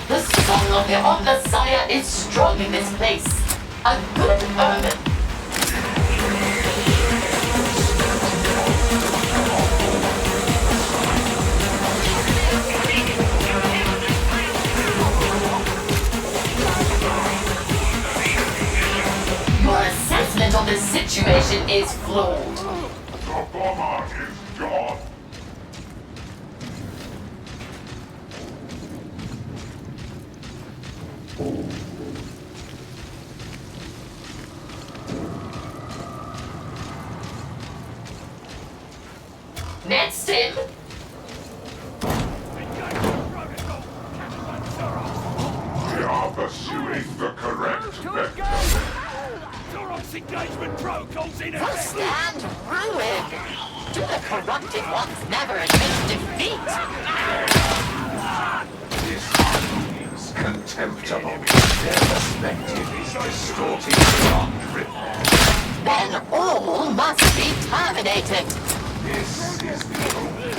The song of the honest sire is strong in this place. A good omen. Your assessment of the situation is flawed. The bomber is gone. Next in. We are pursuing the correct vector. Durham's engagement protocol's in The effect! stand ruined. Do the corrupted ones never admit defeat? This is contemptible. Their perspective is distorted beyond repair. Then all must be terminated. This is the only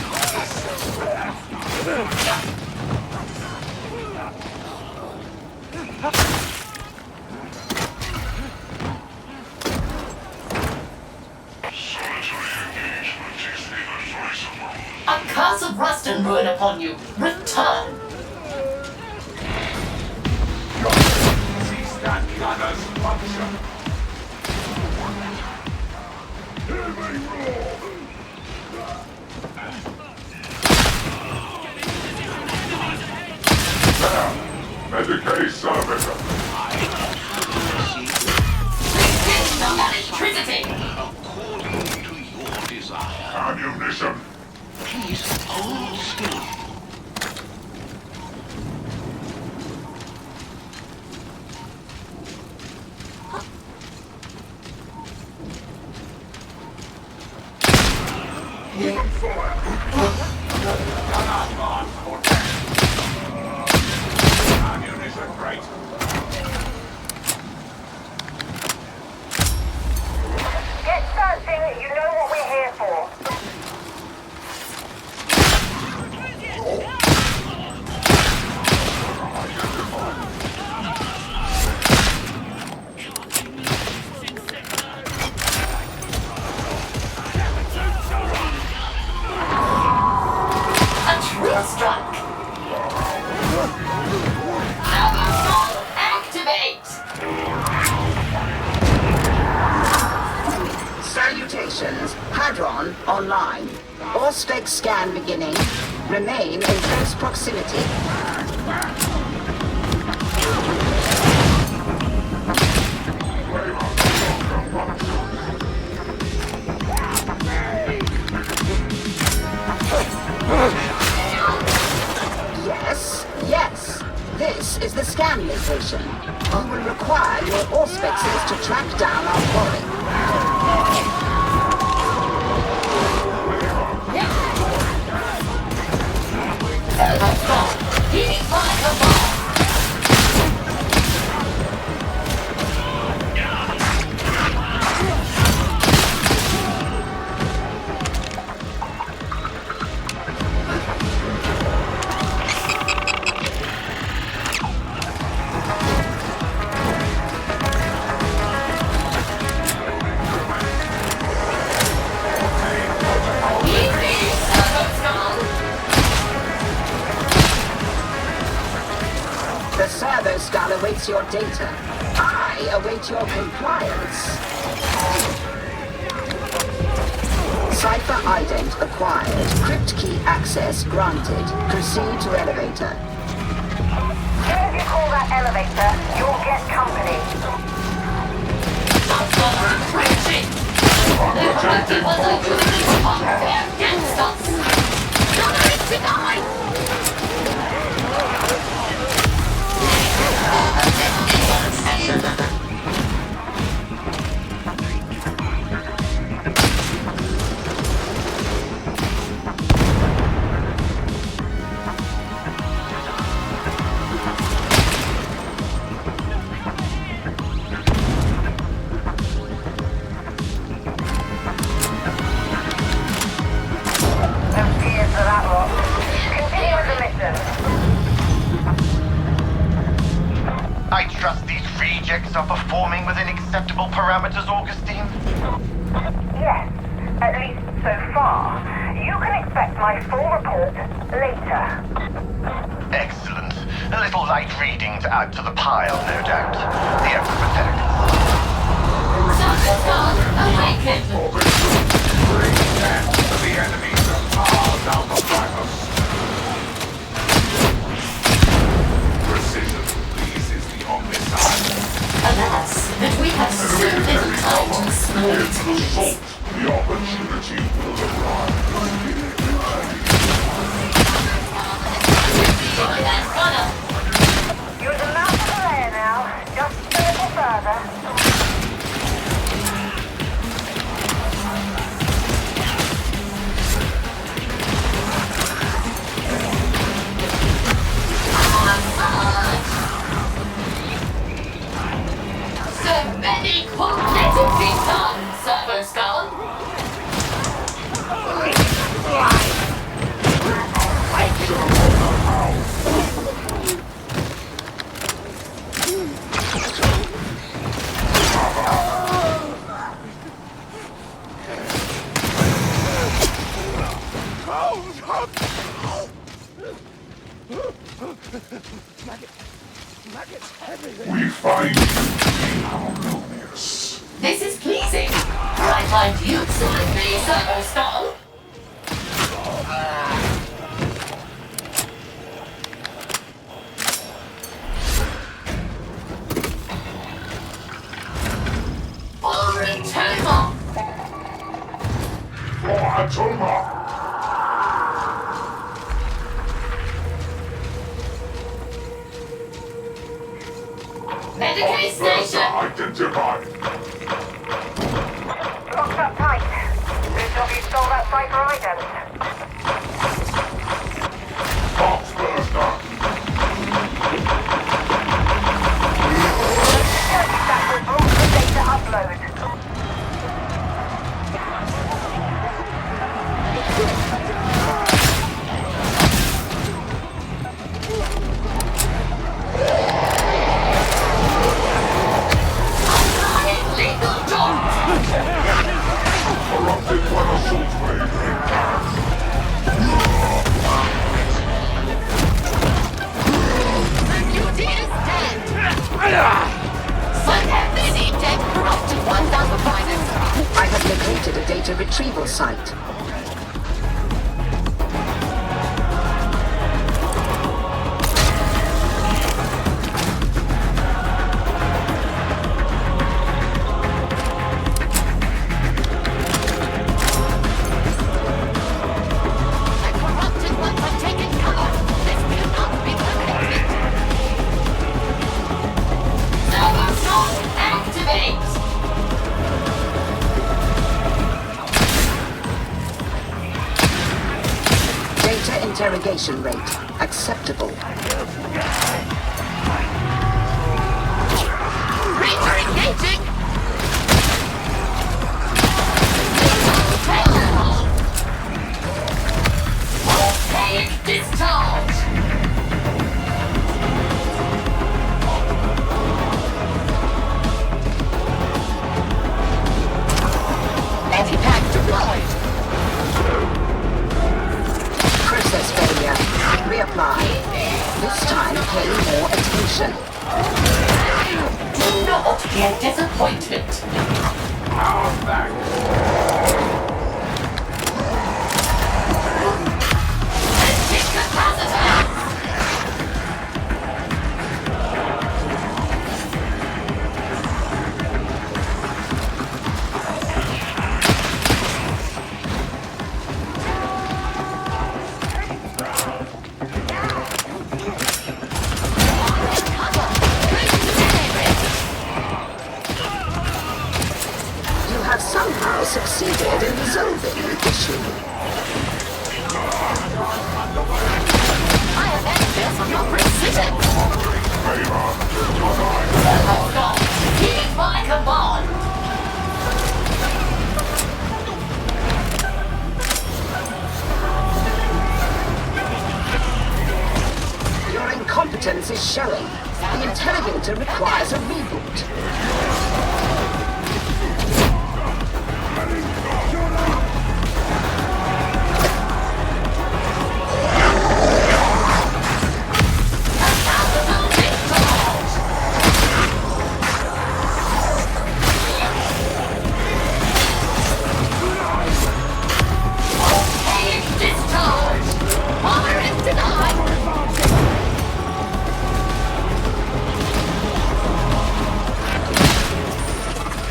A curse of rust and ruin upon you. Return. Cease that gunner's function. Hear me roar! Medicaid service. Electricity. According to your desire. Ammunition. Please hold still. Ammunition crate. Get searching, you know what we're here for. A true strike. Overfall activate. Salutations. Hadron online. All-spec scan beginning. Remain in close proximity. Yes. This is the scan location. We will require your auspexes to track down our quarry. Overfall. Heating fireball. The servo skull awaits your data. I await your compliance. Cipher ident acquired. Crypt key access granted. Proceed to elevator. If you call that elevator, you'll get company. I trust these rejects are performing within acceptable parameters, Augustine? Yes, at least so far. You can expect my full report later. Excellent. A little light reading to add to the pile, no doubt. The Emperor The enemies are far down the us. Precision pleases the omniscient. Alas, that we have so little time to explore its limits. The opportunity will arise. You're the mouth of the lair now, just a little further. So many quantitative returns, Servo Skull. We find you harmonious. This is pleasing. I find you absolutely, Servo Skull. For Atoma! For Atoma! Medicaid station! Identified! Locked up tight. Good job you stole that cipher ident. Box burster! That will block the data upload. Corrupted by the assault wave. The beauty is dead! Some have busy dead corrupted 1,000 miners. I have located a data retrieval site. Interrogation rate acceptable. Ranger engaging! Voltaic discharge! Anti-pack deployed! Process failure. Reapply. This time pay more attention. Do not be a disappointment. Power back. incompetence is showing. The interrogator requires a reboot.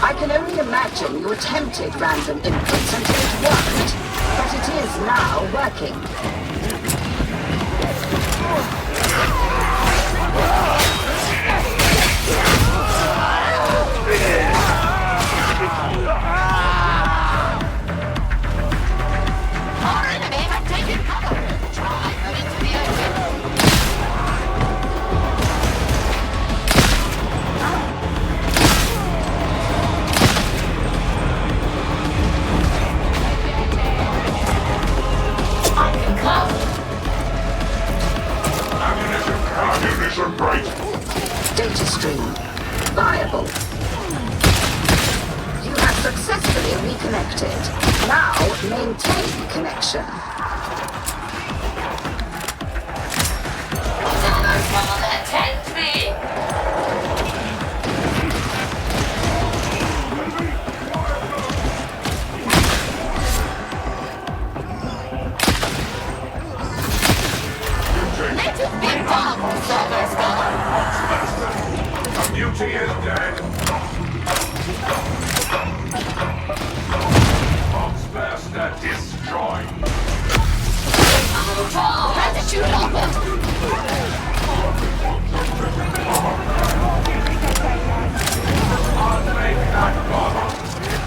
I can only imagine you attempted random inputs until it worked, but it is now working. Our enemy have taken cover. Try moving to the open. Ammunition break. Data stream viable. You have successfully reconnected. Now maintain connection. Attend me! Let it be bomb, Server's The beauty is dead. Monster destroyed. Try to shoot off it!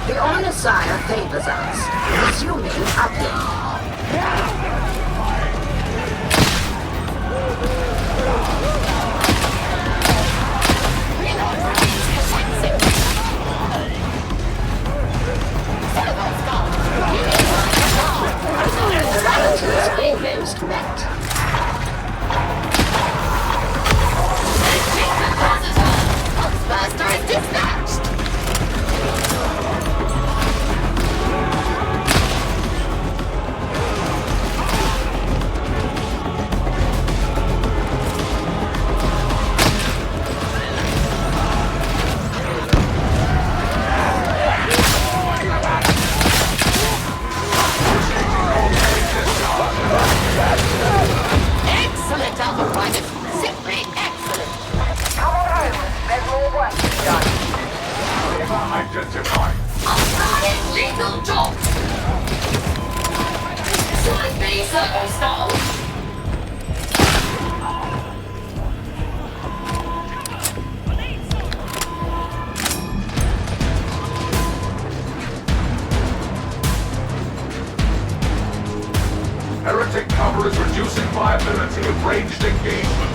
The Omnissiah favors us. Resuming uplink. Parameters almost met. Monster is dispatched! Excellent, Alpha Private! Simply excellent! Come on home. There's more work to be done. Identify. Starting lethal job! Should be circumstance! Heretic cover is reducing viability of ranged engagement.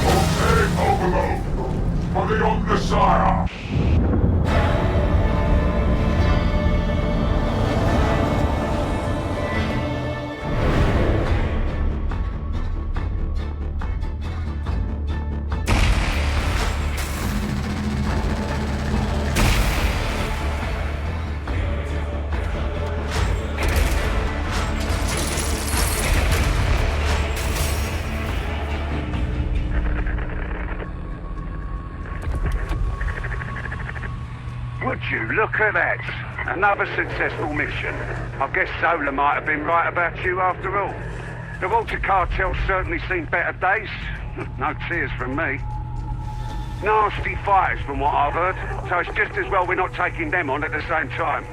Okay, overload. For the Omnissiah. Would you look at that? Another successful mission. I guess Zola might have been right about you after all. The Water Cartel's certainly seen better days. No tears from me. Nasty fighters from what I've heard, so it's just as well we're not taking them on at the same time.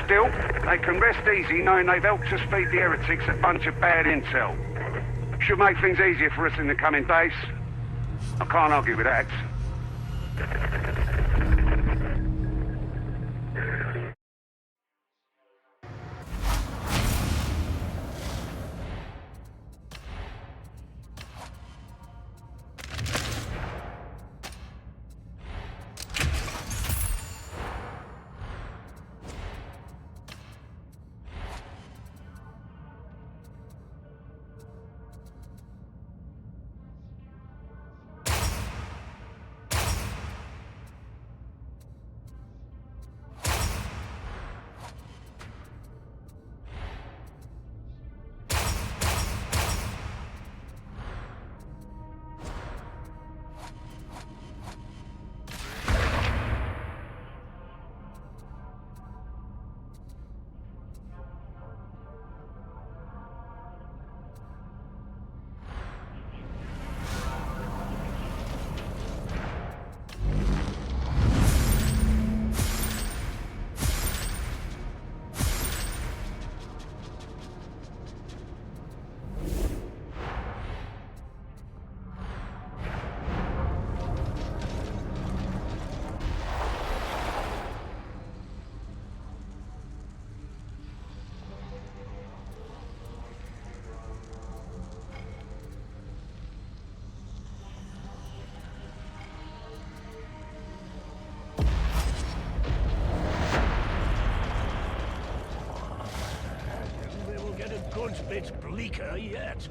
Still, they can rest easy knowing they've helped us feed the heretics a bunch of bad intel. Should make things easier for us in the coming days. I can't argue with that. bit bleaker yet.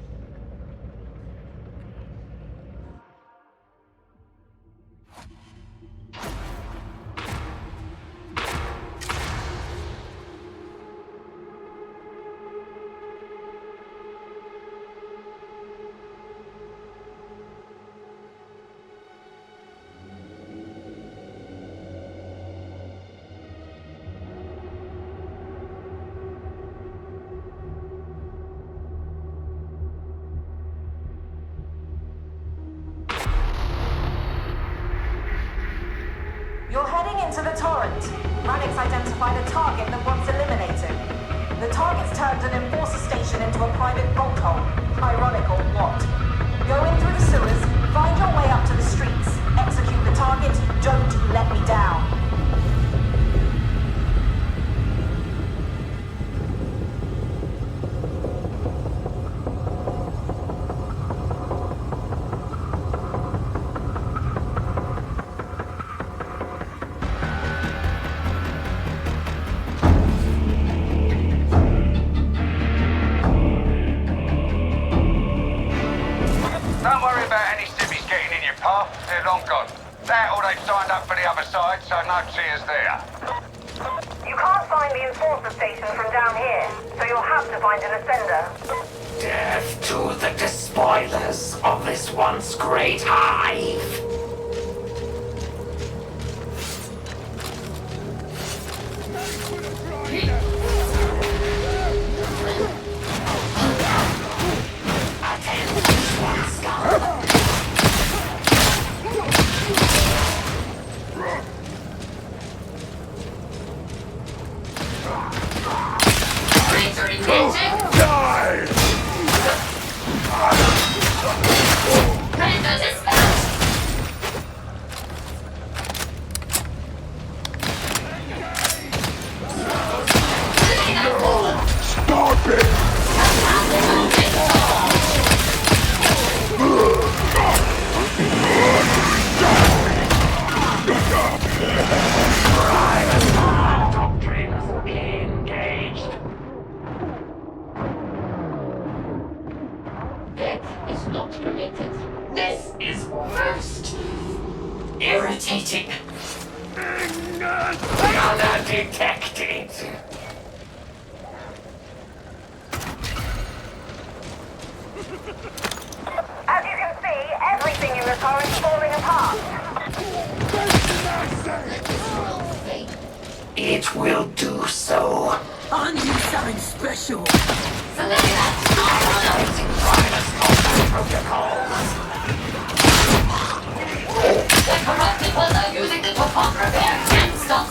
You're heading into the torrent. Radix identified a target that wants eliminated. The target's turned an enforcer station into a private bolt hole. Ironic or what? Go in through the sewers, find your way up to the streets, execute the target, don't let me down. Don't worry about any civvies getting in your path. They're long gone. That or they've signed up for the other side, so no cheers there. You can't find the enforcer station from down here, so you'll have to find an ascender. Death to the despoilers of this once great hive. This is worst. Irritating. Undetected. As you can see, everything in the car is falling apart. It will do so. On you something special. The corrupt people are using it for pump repair and stop.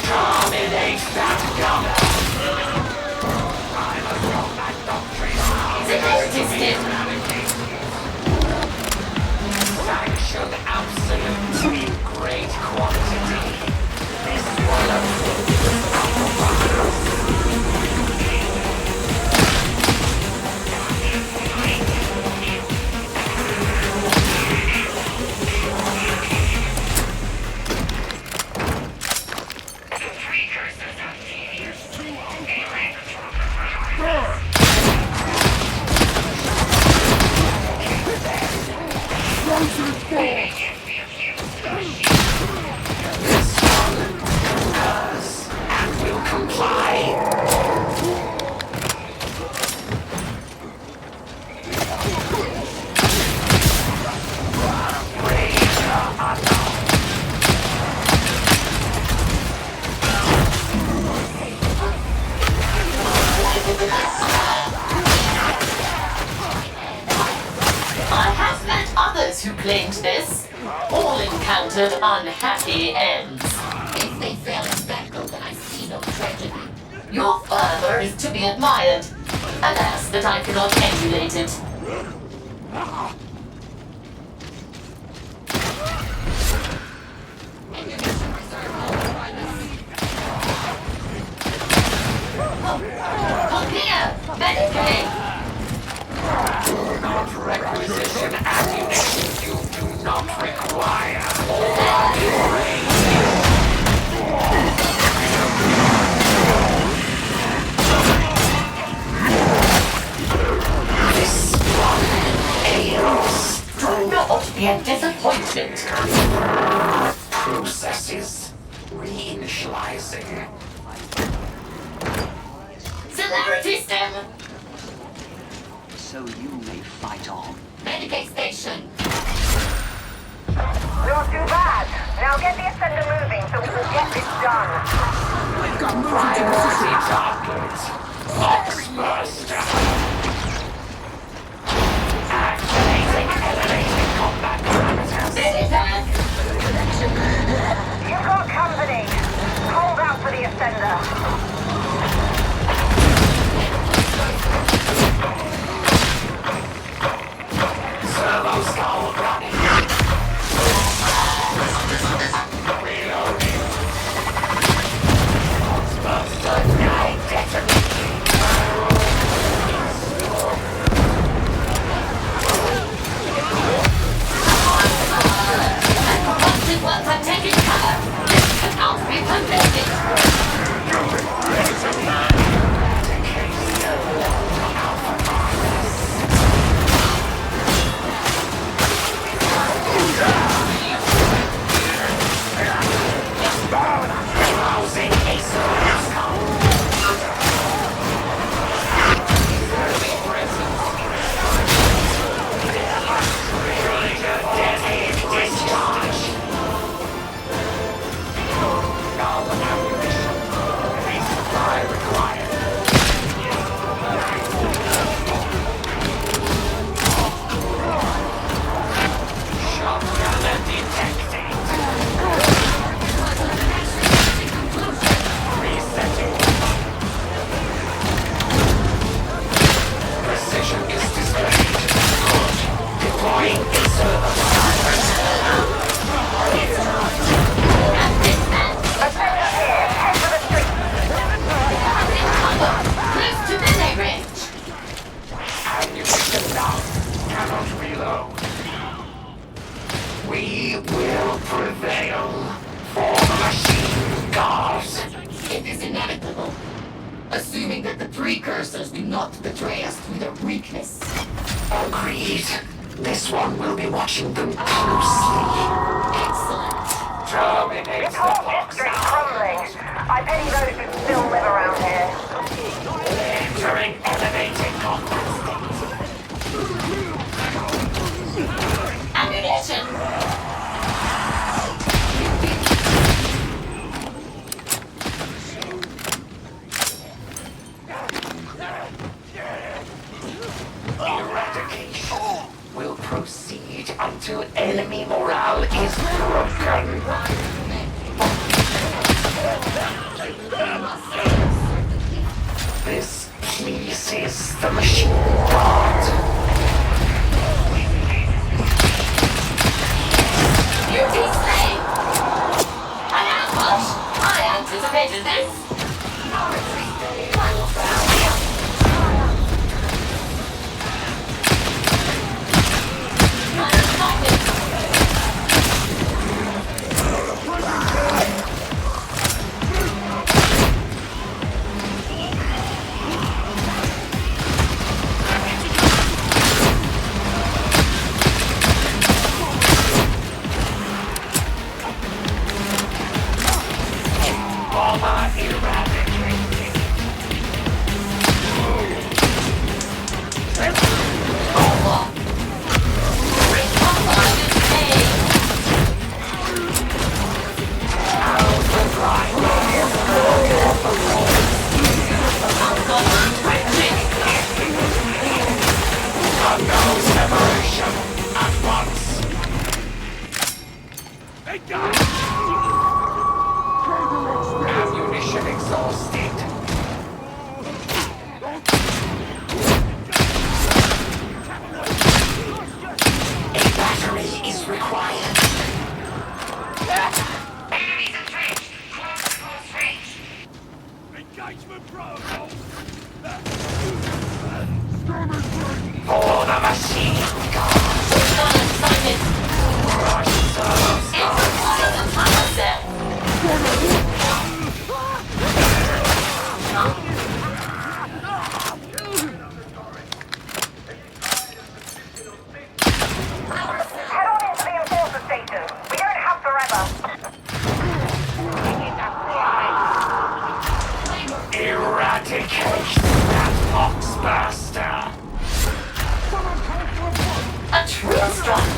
Dominate that gunner. Sanction absolute in great quantity. This Who claimed this all encountered unhappy ends. If they fail in battle, then I see no tragedy. Your fervor is to be admired. Alas, that I cannot emulate it. get the ascender moving so we can get this done. Priority target. Boxbuster. Activating elevated combat parameters. You've got company. Hold out for the ascender. Servo skull running. Reloading. Boxbuster now detonating. Once I've taken cover, this cannot be prevented. We will prevail for the machine gods. It is inevitable. Assuming that the precursors do not betray us through their weakness. Agreed. This one will be watching them closely. Excellent. Terminate This whole district's crumbling. I pity those who still live around here. Entering elevated combat Ammunition! Eradication will proceed until enemy morale is broken. This pleases the machine god. Beauty slain! An ambush! I anticipated this! Ammunition exhausted. A battery is required. Enemies entrenched. Close range. Engagement protocol! For the machine god. Head on into the enforcer station. We don't have forever. Eradicate that boxbuster. A true strike!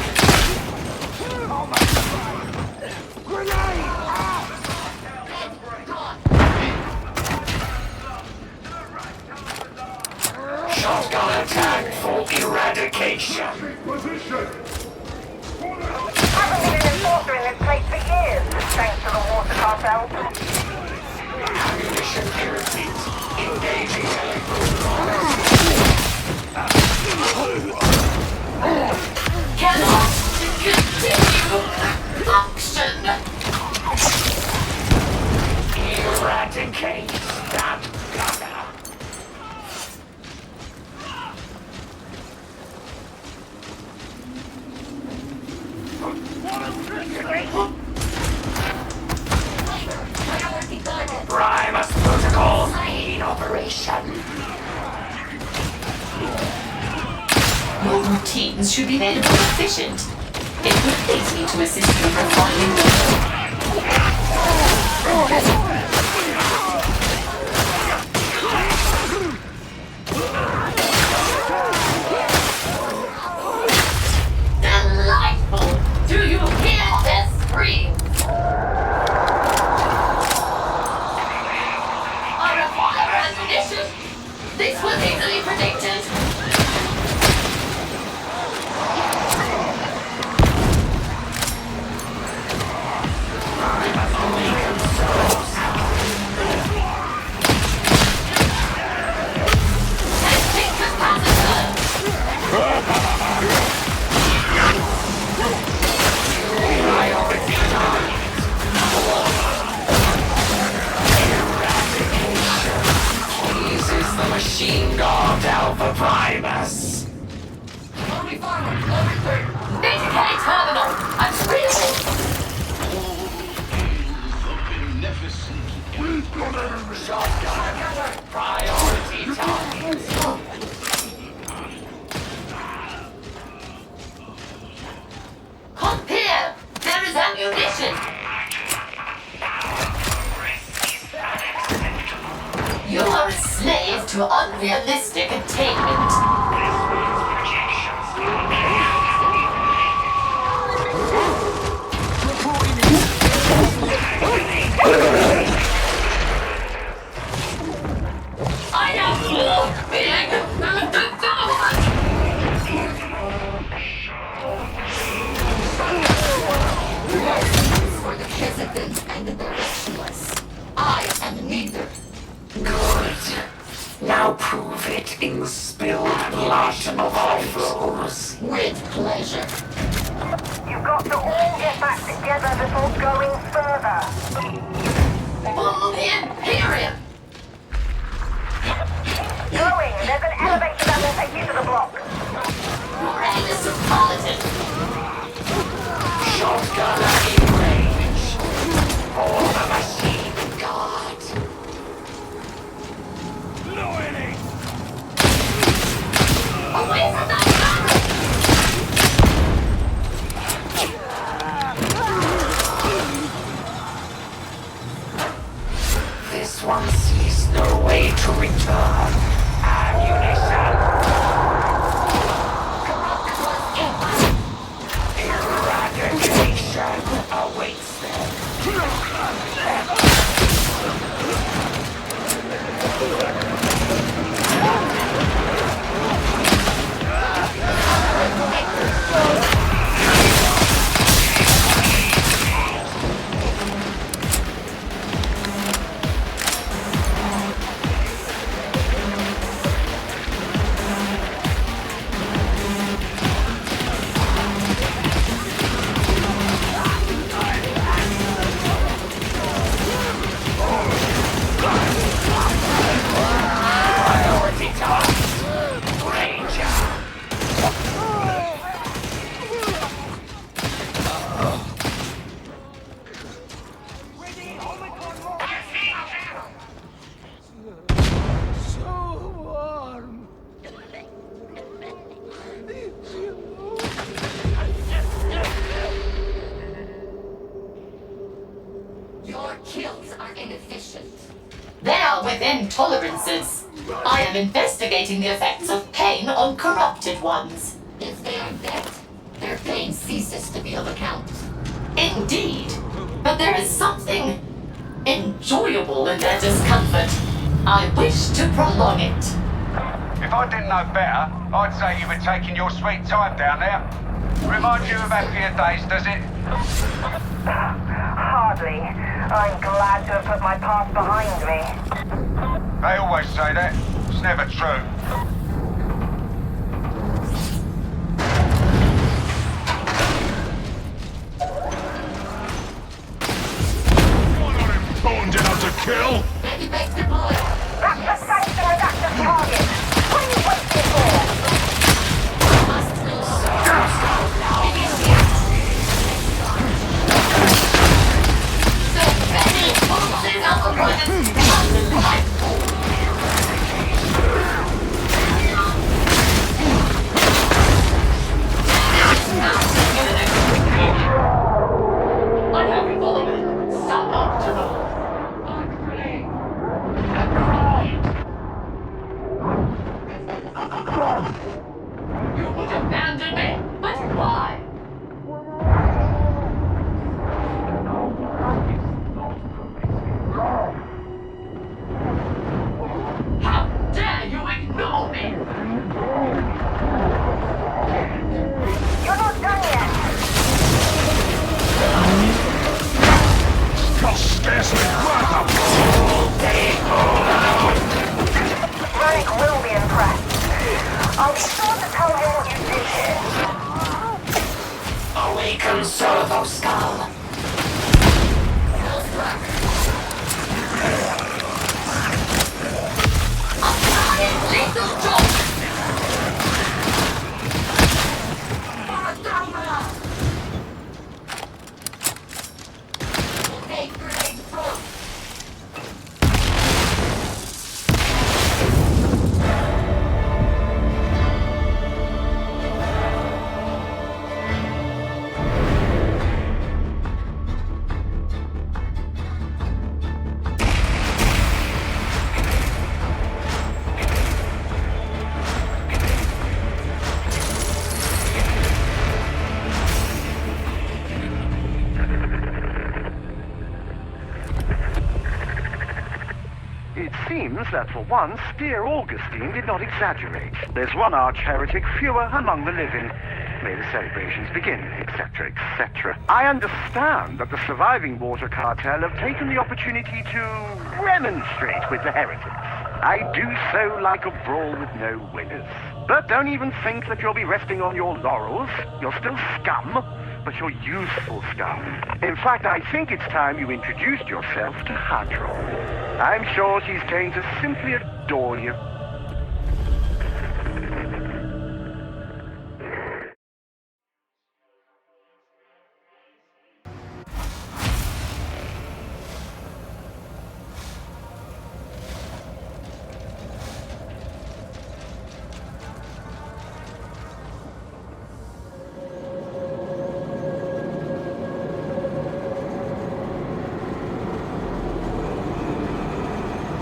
Grenade! eradication. Position. Haven't been an enforcer in this place for years, thanks to the water cartel. Ammunition irritant. Engaging Cannot continue function. Eradicate that gunner. Primus protocols in operation. Your routines should be made more efficient. It would please me to assist you in refining them. Delightful! Do you hear their screams? I require ammunition! This was easily predicted. Machine guard Alpha Primus. BTK terminal! I'm screaming! Shotgun. Priority target. Come here! There is ammunition! You are a slave to unrealistic attainment. I am being devoured! For the hesitant and the directionless, I am neither. Good. Now prove it in the spilled blood of our foes. With pleasure. You've got to all get back together before going further. For the Imperium! Going! There's an elevator that will take you to the block. Your aim is to Politan. Shotgun in range. For the machine guard. Away from that This one sees no way to return. Ammunition. Eradication awaits them. Priority tasks. Ranger. Your kills are inefficient. They are within tolerances. I am investigating the effects of pain on corrupted ones. If they are dead, their pain ceases to be of account. Indeed, but there is something enjoyable in their discomfort. I wish to prolong it. If I didn't know better, I'd say you were taking your sweet time down there. Remind you of happier days, does it? Hardly. I'm glad to have put my past behind me. They always say that. It's never true. Boned enough to kill? That's the sanction reduction target. What are you waiting for? Relic will be impressed. I'll be sure to tell him what you did here. Awaken Servo Skull. It seems that for once, dear Augustine did not exaggerate. There's one arch-heretic fewer among the living. May the celebrations begin, etc., etc. I understand that the surviving water cartel have taken the opportunity to remonstrate with the heretics. I do so like a brawl with no winners. But don't even think that you'll be resting on your laurels. You're still scum, but you're useful scum. In fact, I think it's time you introduced yourself to Hadron. I'm sure she's going to simply adore you.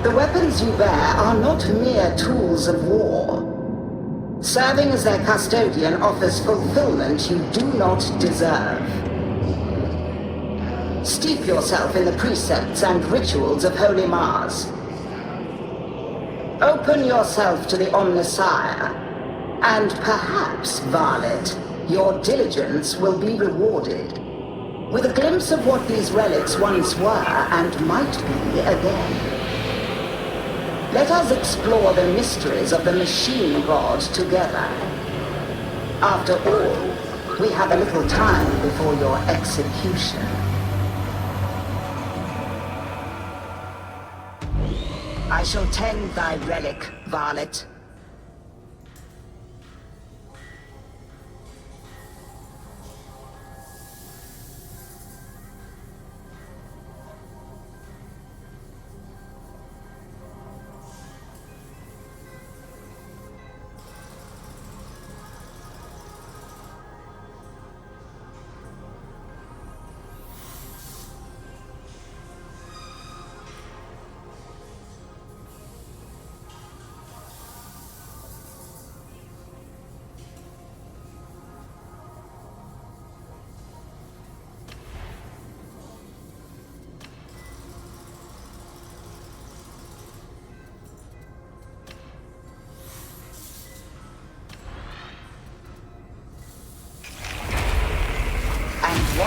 The weapons you bear are not mere tools of war. Serving as their custodian offers fulfillment you do not deserve. Steep yourself in the precepts and rituals of Holy Mars. Open yourself to the Omnissiah, and perhaps, Varlet, your diligence will be rewarded with a glimpse of what these relics once were and might be again. Let us explore the mysteries of the machine god together. After all, we have a little time before your execution. I shall tend thy relic, Varlet.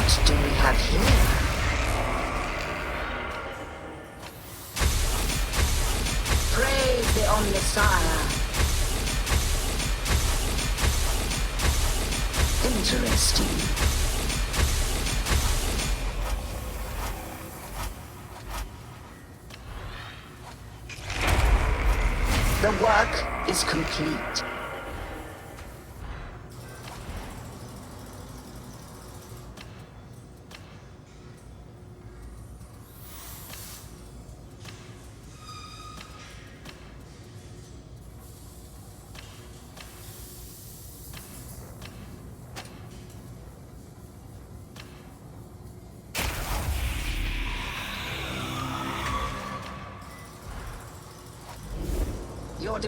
What do we have here? Praise the Omnissiah. Interesting. The work is complete. Your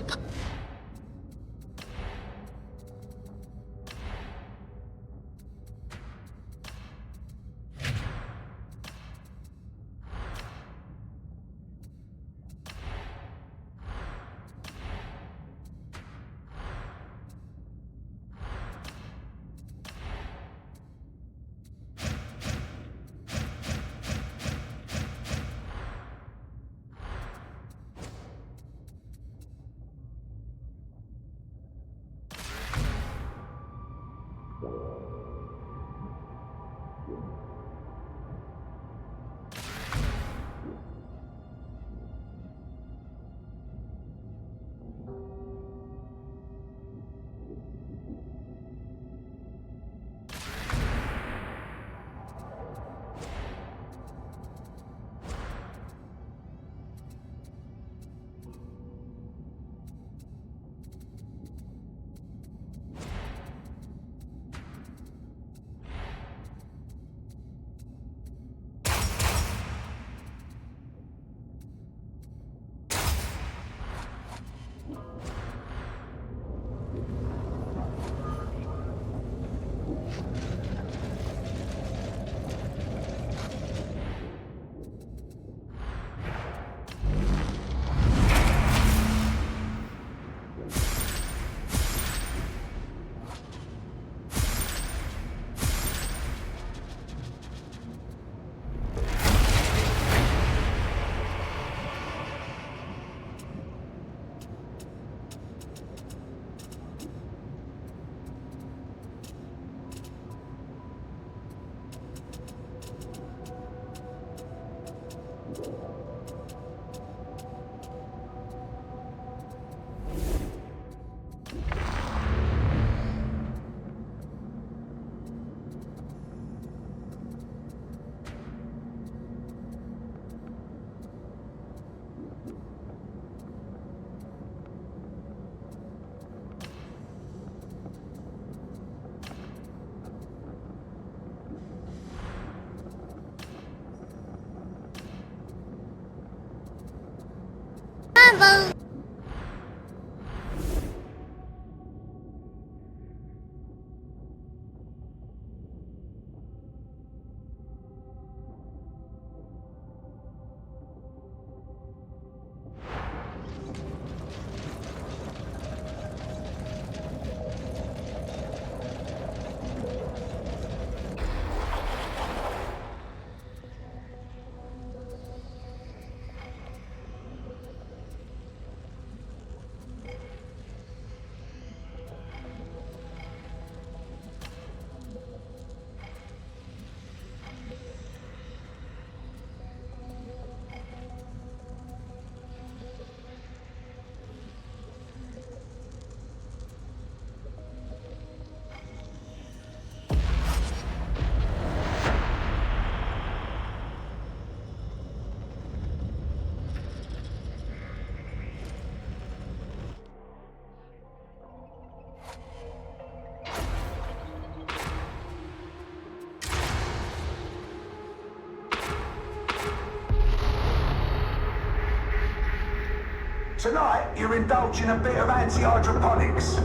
Tonight, you're indulging a bit of anti-hydroponics.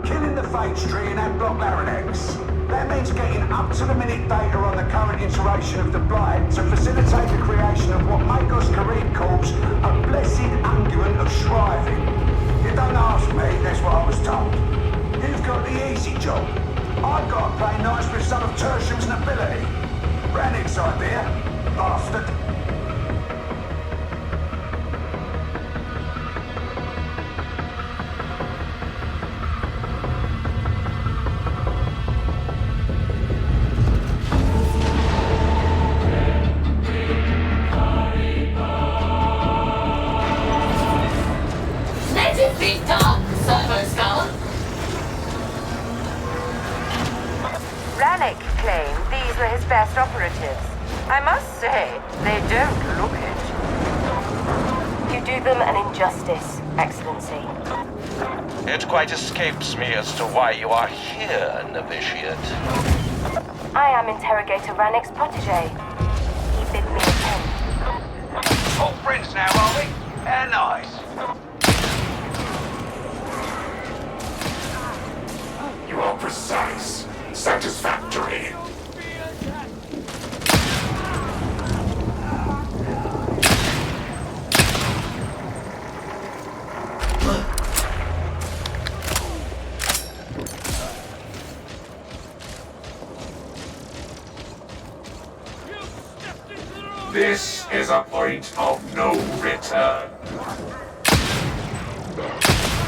Killing the phage tree and adblock larynx. That means getting up-to-the-minute data on the current iteration of the blight to facilitate the creation of what Magos Kareem calls a blessed unguent of shriving. You don't ask me, that's what I was told. You've got the easy job. I've got to play nice with some of Tertium's nobility. Rannick's idea, bastard. Let it be done, Servo Skull. Rannick claimed these were his best operatives. I must say, they don't look it. You do them an injustice, Excellency. It quite escapes me as to why you are here, novitiate. I am Interrogator Rannick's protege. He bid me attend. All friends now, are we? How nice. You are precise. Satisfactory. This is a point of no return.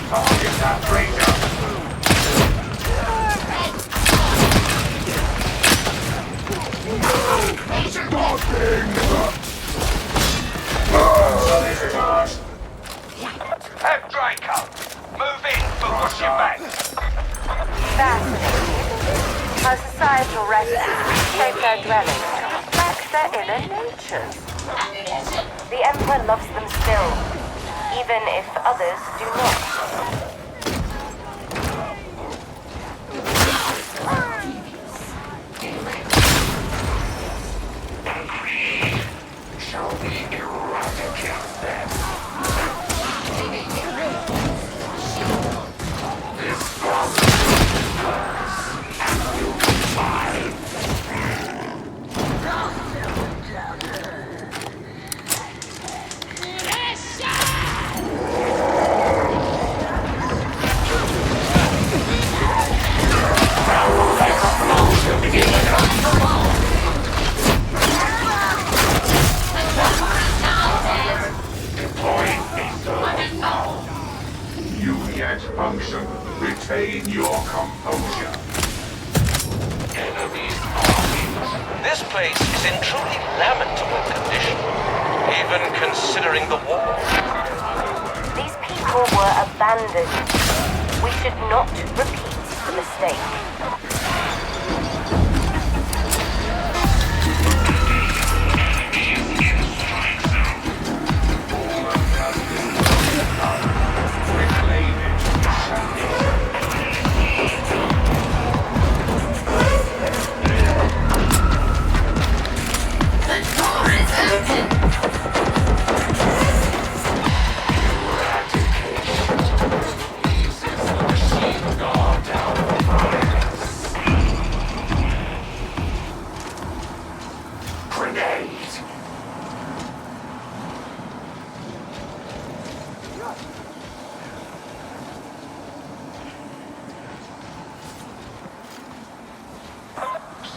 Target that traitor. Have Draco. Move in, but watch your back. Fascinating. How societal residents shape their dwellings to reflect their inner natures. The Emperor loves them still, even if others do not. Shall we eradicate them? This process is hers, and will be mine. Function. Retain your composure. Enemies are. This place is in truly lamentable condition, even considering the war. These people were abandoned. We should not repeat the mistake.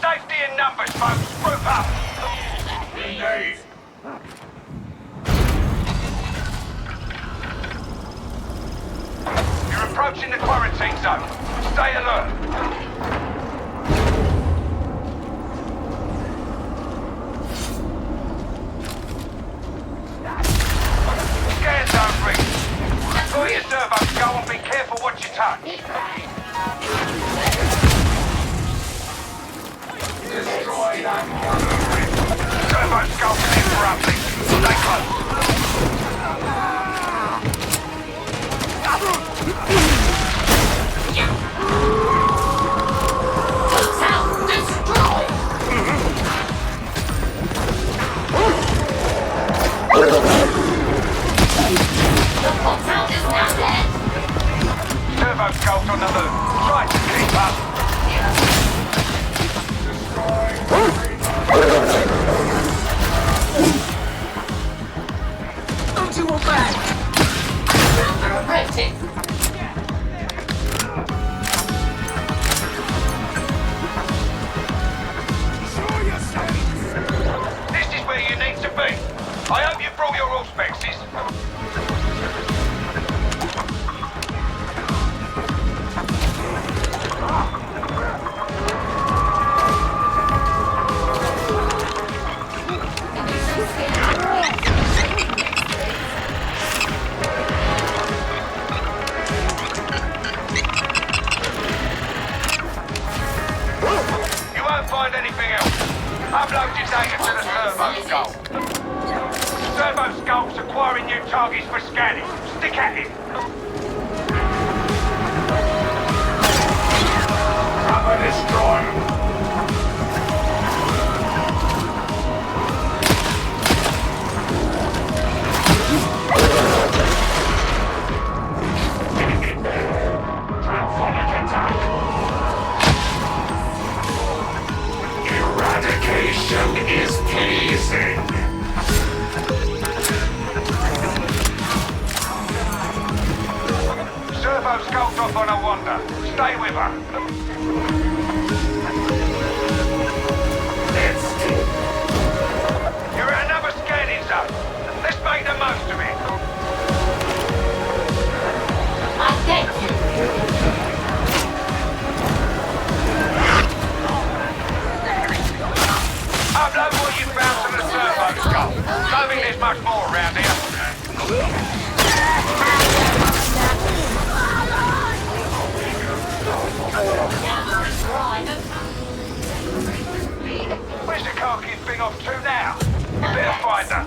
Safety in numbers, folks. Group up. Indeed. You're approaching the quarantine zone. Stay alert. Scan zone reached. Pull your servos, go and be careful what you touch. Destroy that Servos go clear for uplink. Stay close. Hotel destroyed! The hotel is now dead! Servo skulls on the move. Try to keep up. Don't you obey! Ready. Show yourself! me. I hope you brought your auspexes. You won't find anything else. Upload your data to the servo skull. Servo skull's acquiring new targets for scanning. Stick at it. Cover destroy. Eradication is pleasing. Servo skull's off on a wander. Stay with her. You're at another scanning zone. Let's make the most of it. I thank you. Upload what you found to the servo skull. Don't think there's much more around here. Where's the car kid thing off to now? You better find her.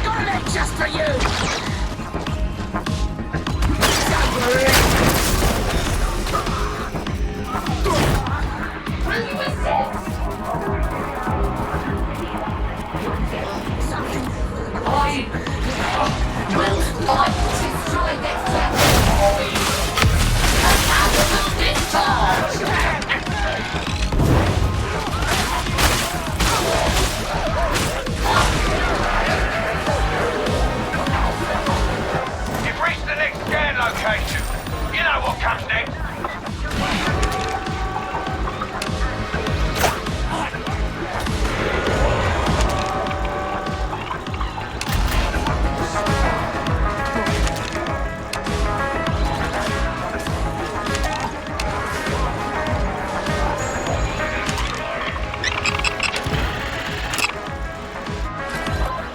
Got an egg just for you! You've reached the next scan location. You know what comes next.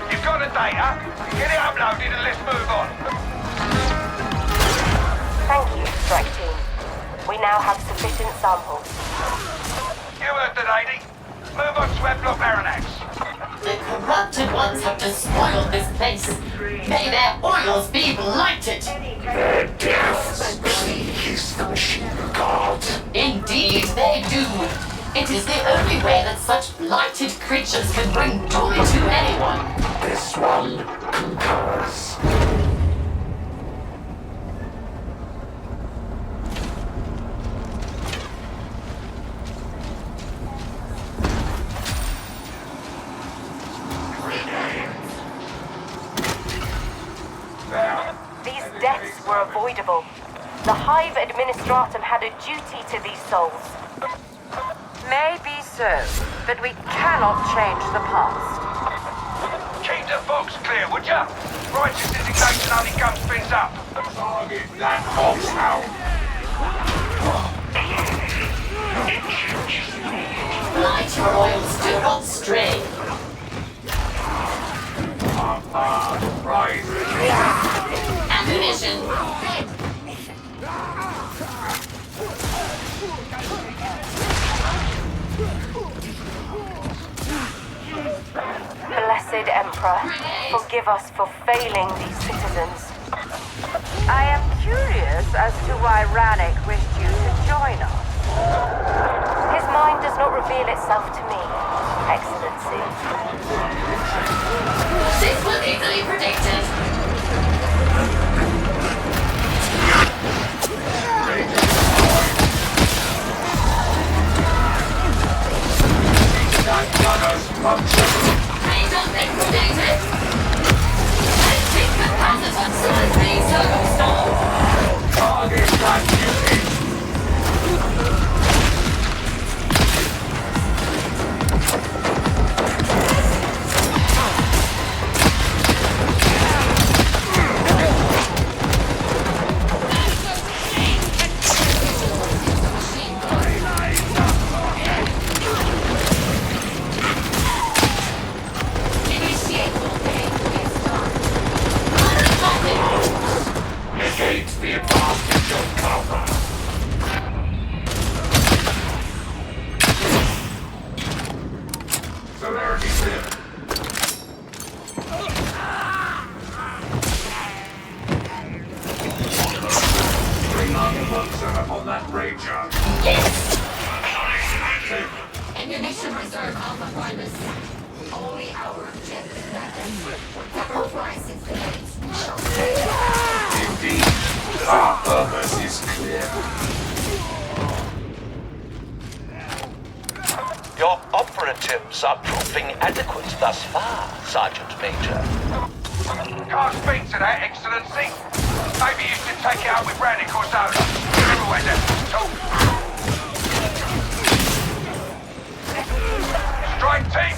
You've got the data. Get it uploaded and let's move on. Thank you, Strike Team. We now have sufficient samples. You heard the lady. Move on to Block Aranax. The corrupted ones have despoiled this place. May their oils be blighted. Their deaths please the machine god. Indeed they do. It is the only way that such blighted creatures can bring joy to anyone. This one concurs. These deaths were avoidable. The Hive Administratum had a duty to these souls. Maybe so, but we cannot change the past. Keep the box clear, would ya? Righteous indignation only comes things up. Target that foxhound. Light your oils, do not stray. Ammunition. Blessed Emperor, forgive us for failing these citizens. I am curious as to why Rannick wished you to join us. His mind does not reveal itself to me, Excellency. This was easily predicted. Major liquidated. Antique capacitor slightly circumstalled. Target that unit. Ammunition reserve Alpha Primus. Only our objective weapon. Our price is paid. Indeed, our purpose is clear. Your operatives are proving adequate thus far, Sergeant Major. Can't speak to that, Excellency. Maybe you should take it out with Rannick or Zola. Everywhere there. Strike team!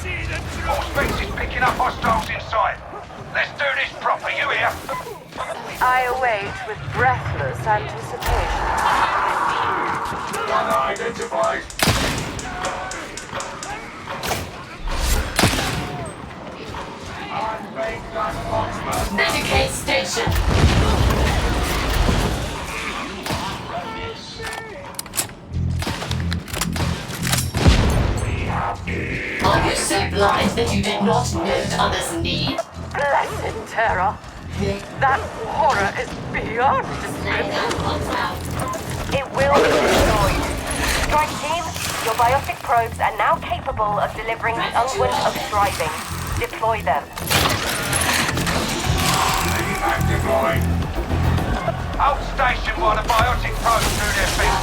All speeds is picking up hostiles in sight. Let's do this proper, you hear? I await with breathless anticipation. Gunner identified. Medicate station. Are you so blind that you did not note others' need? Blessed terror. That horror is beyond description. It will be destroyed. Strike team, your biotic probes are now capable of delivering the unguent of striving. Deploy them. Deployed. Hold station while the biotic probes do their thing.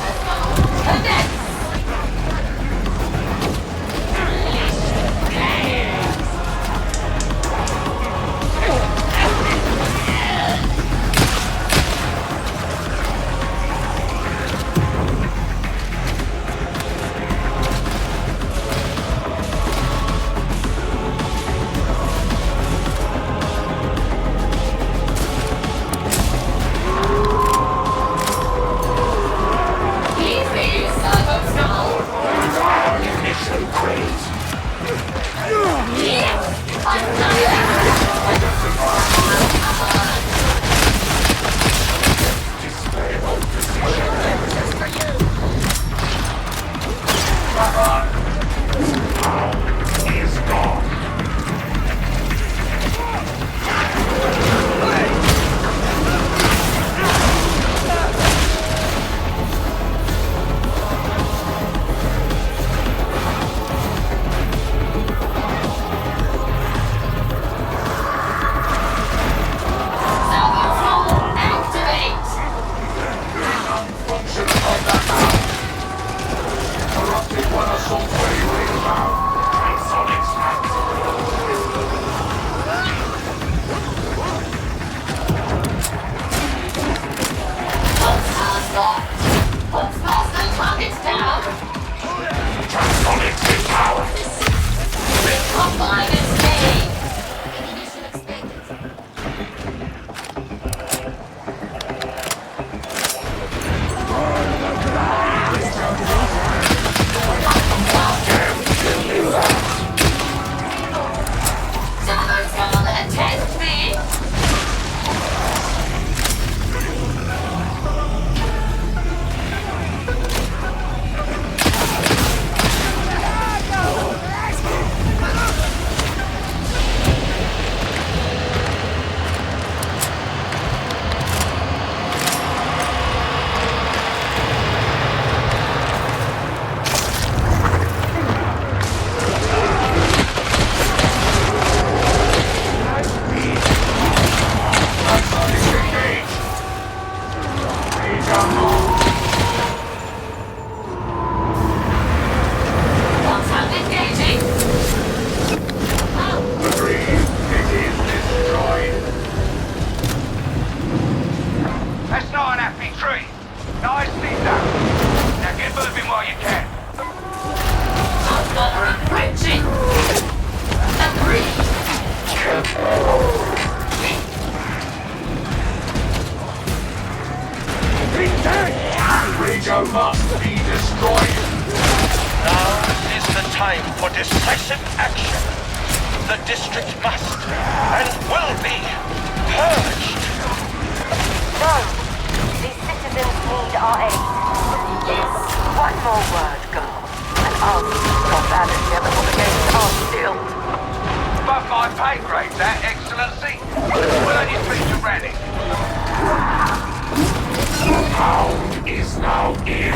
Major must be destroyed. Now is the time for decisive action. The district must and will be purged. No! These citizens need our aid. Yes. One more word, girl, and I'll stop that and the other obligations are sealed. Above my pay grade, that, Excellency. Will only speak to Rannick. The hound is now eradicated.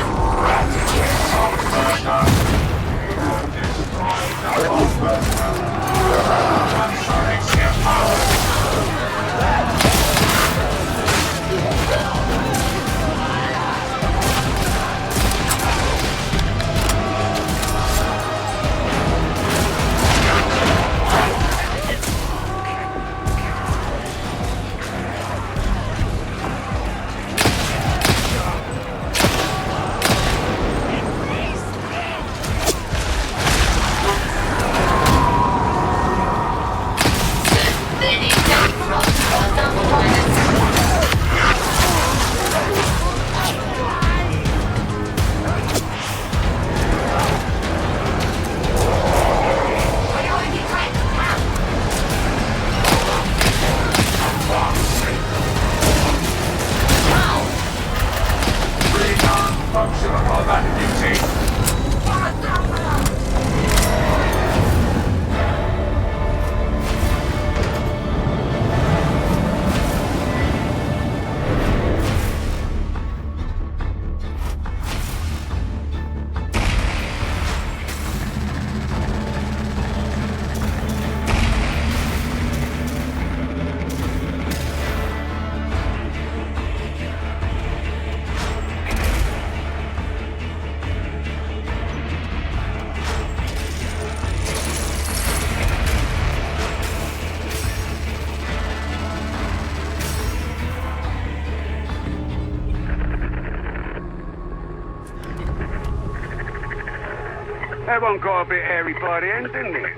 That one got a bit hairy by the end, didn't it?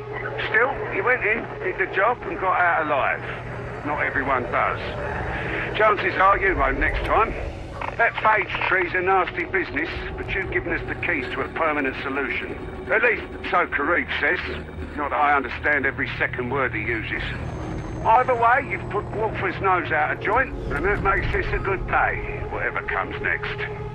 Still, he went in, did the job, and got out alive. Not everyone does. Chances are you won't next time. That phage tree's a nasty business, but you've given us the keys to a permanent solution. At least, so Karib says. Not that I understand every second word he uses. Either way, you've put Wolfer's nose out of joint, and that makes this a good day, whatever comes next.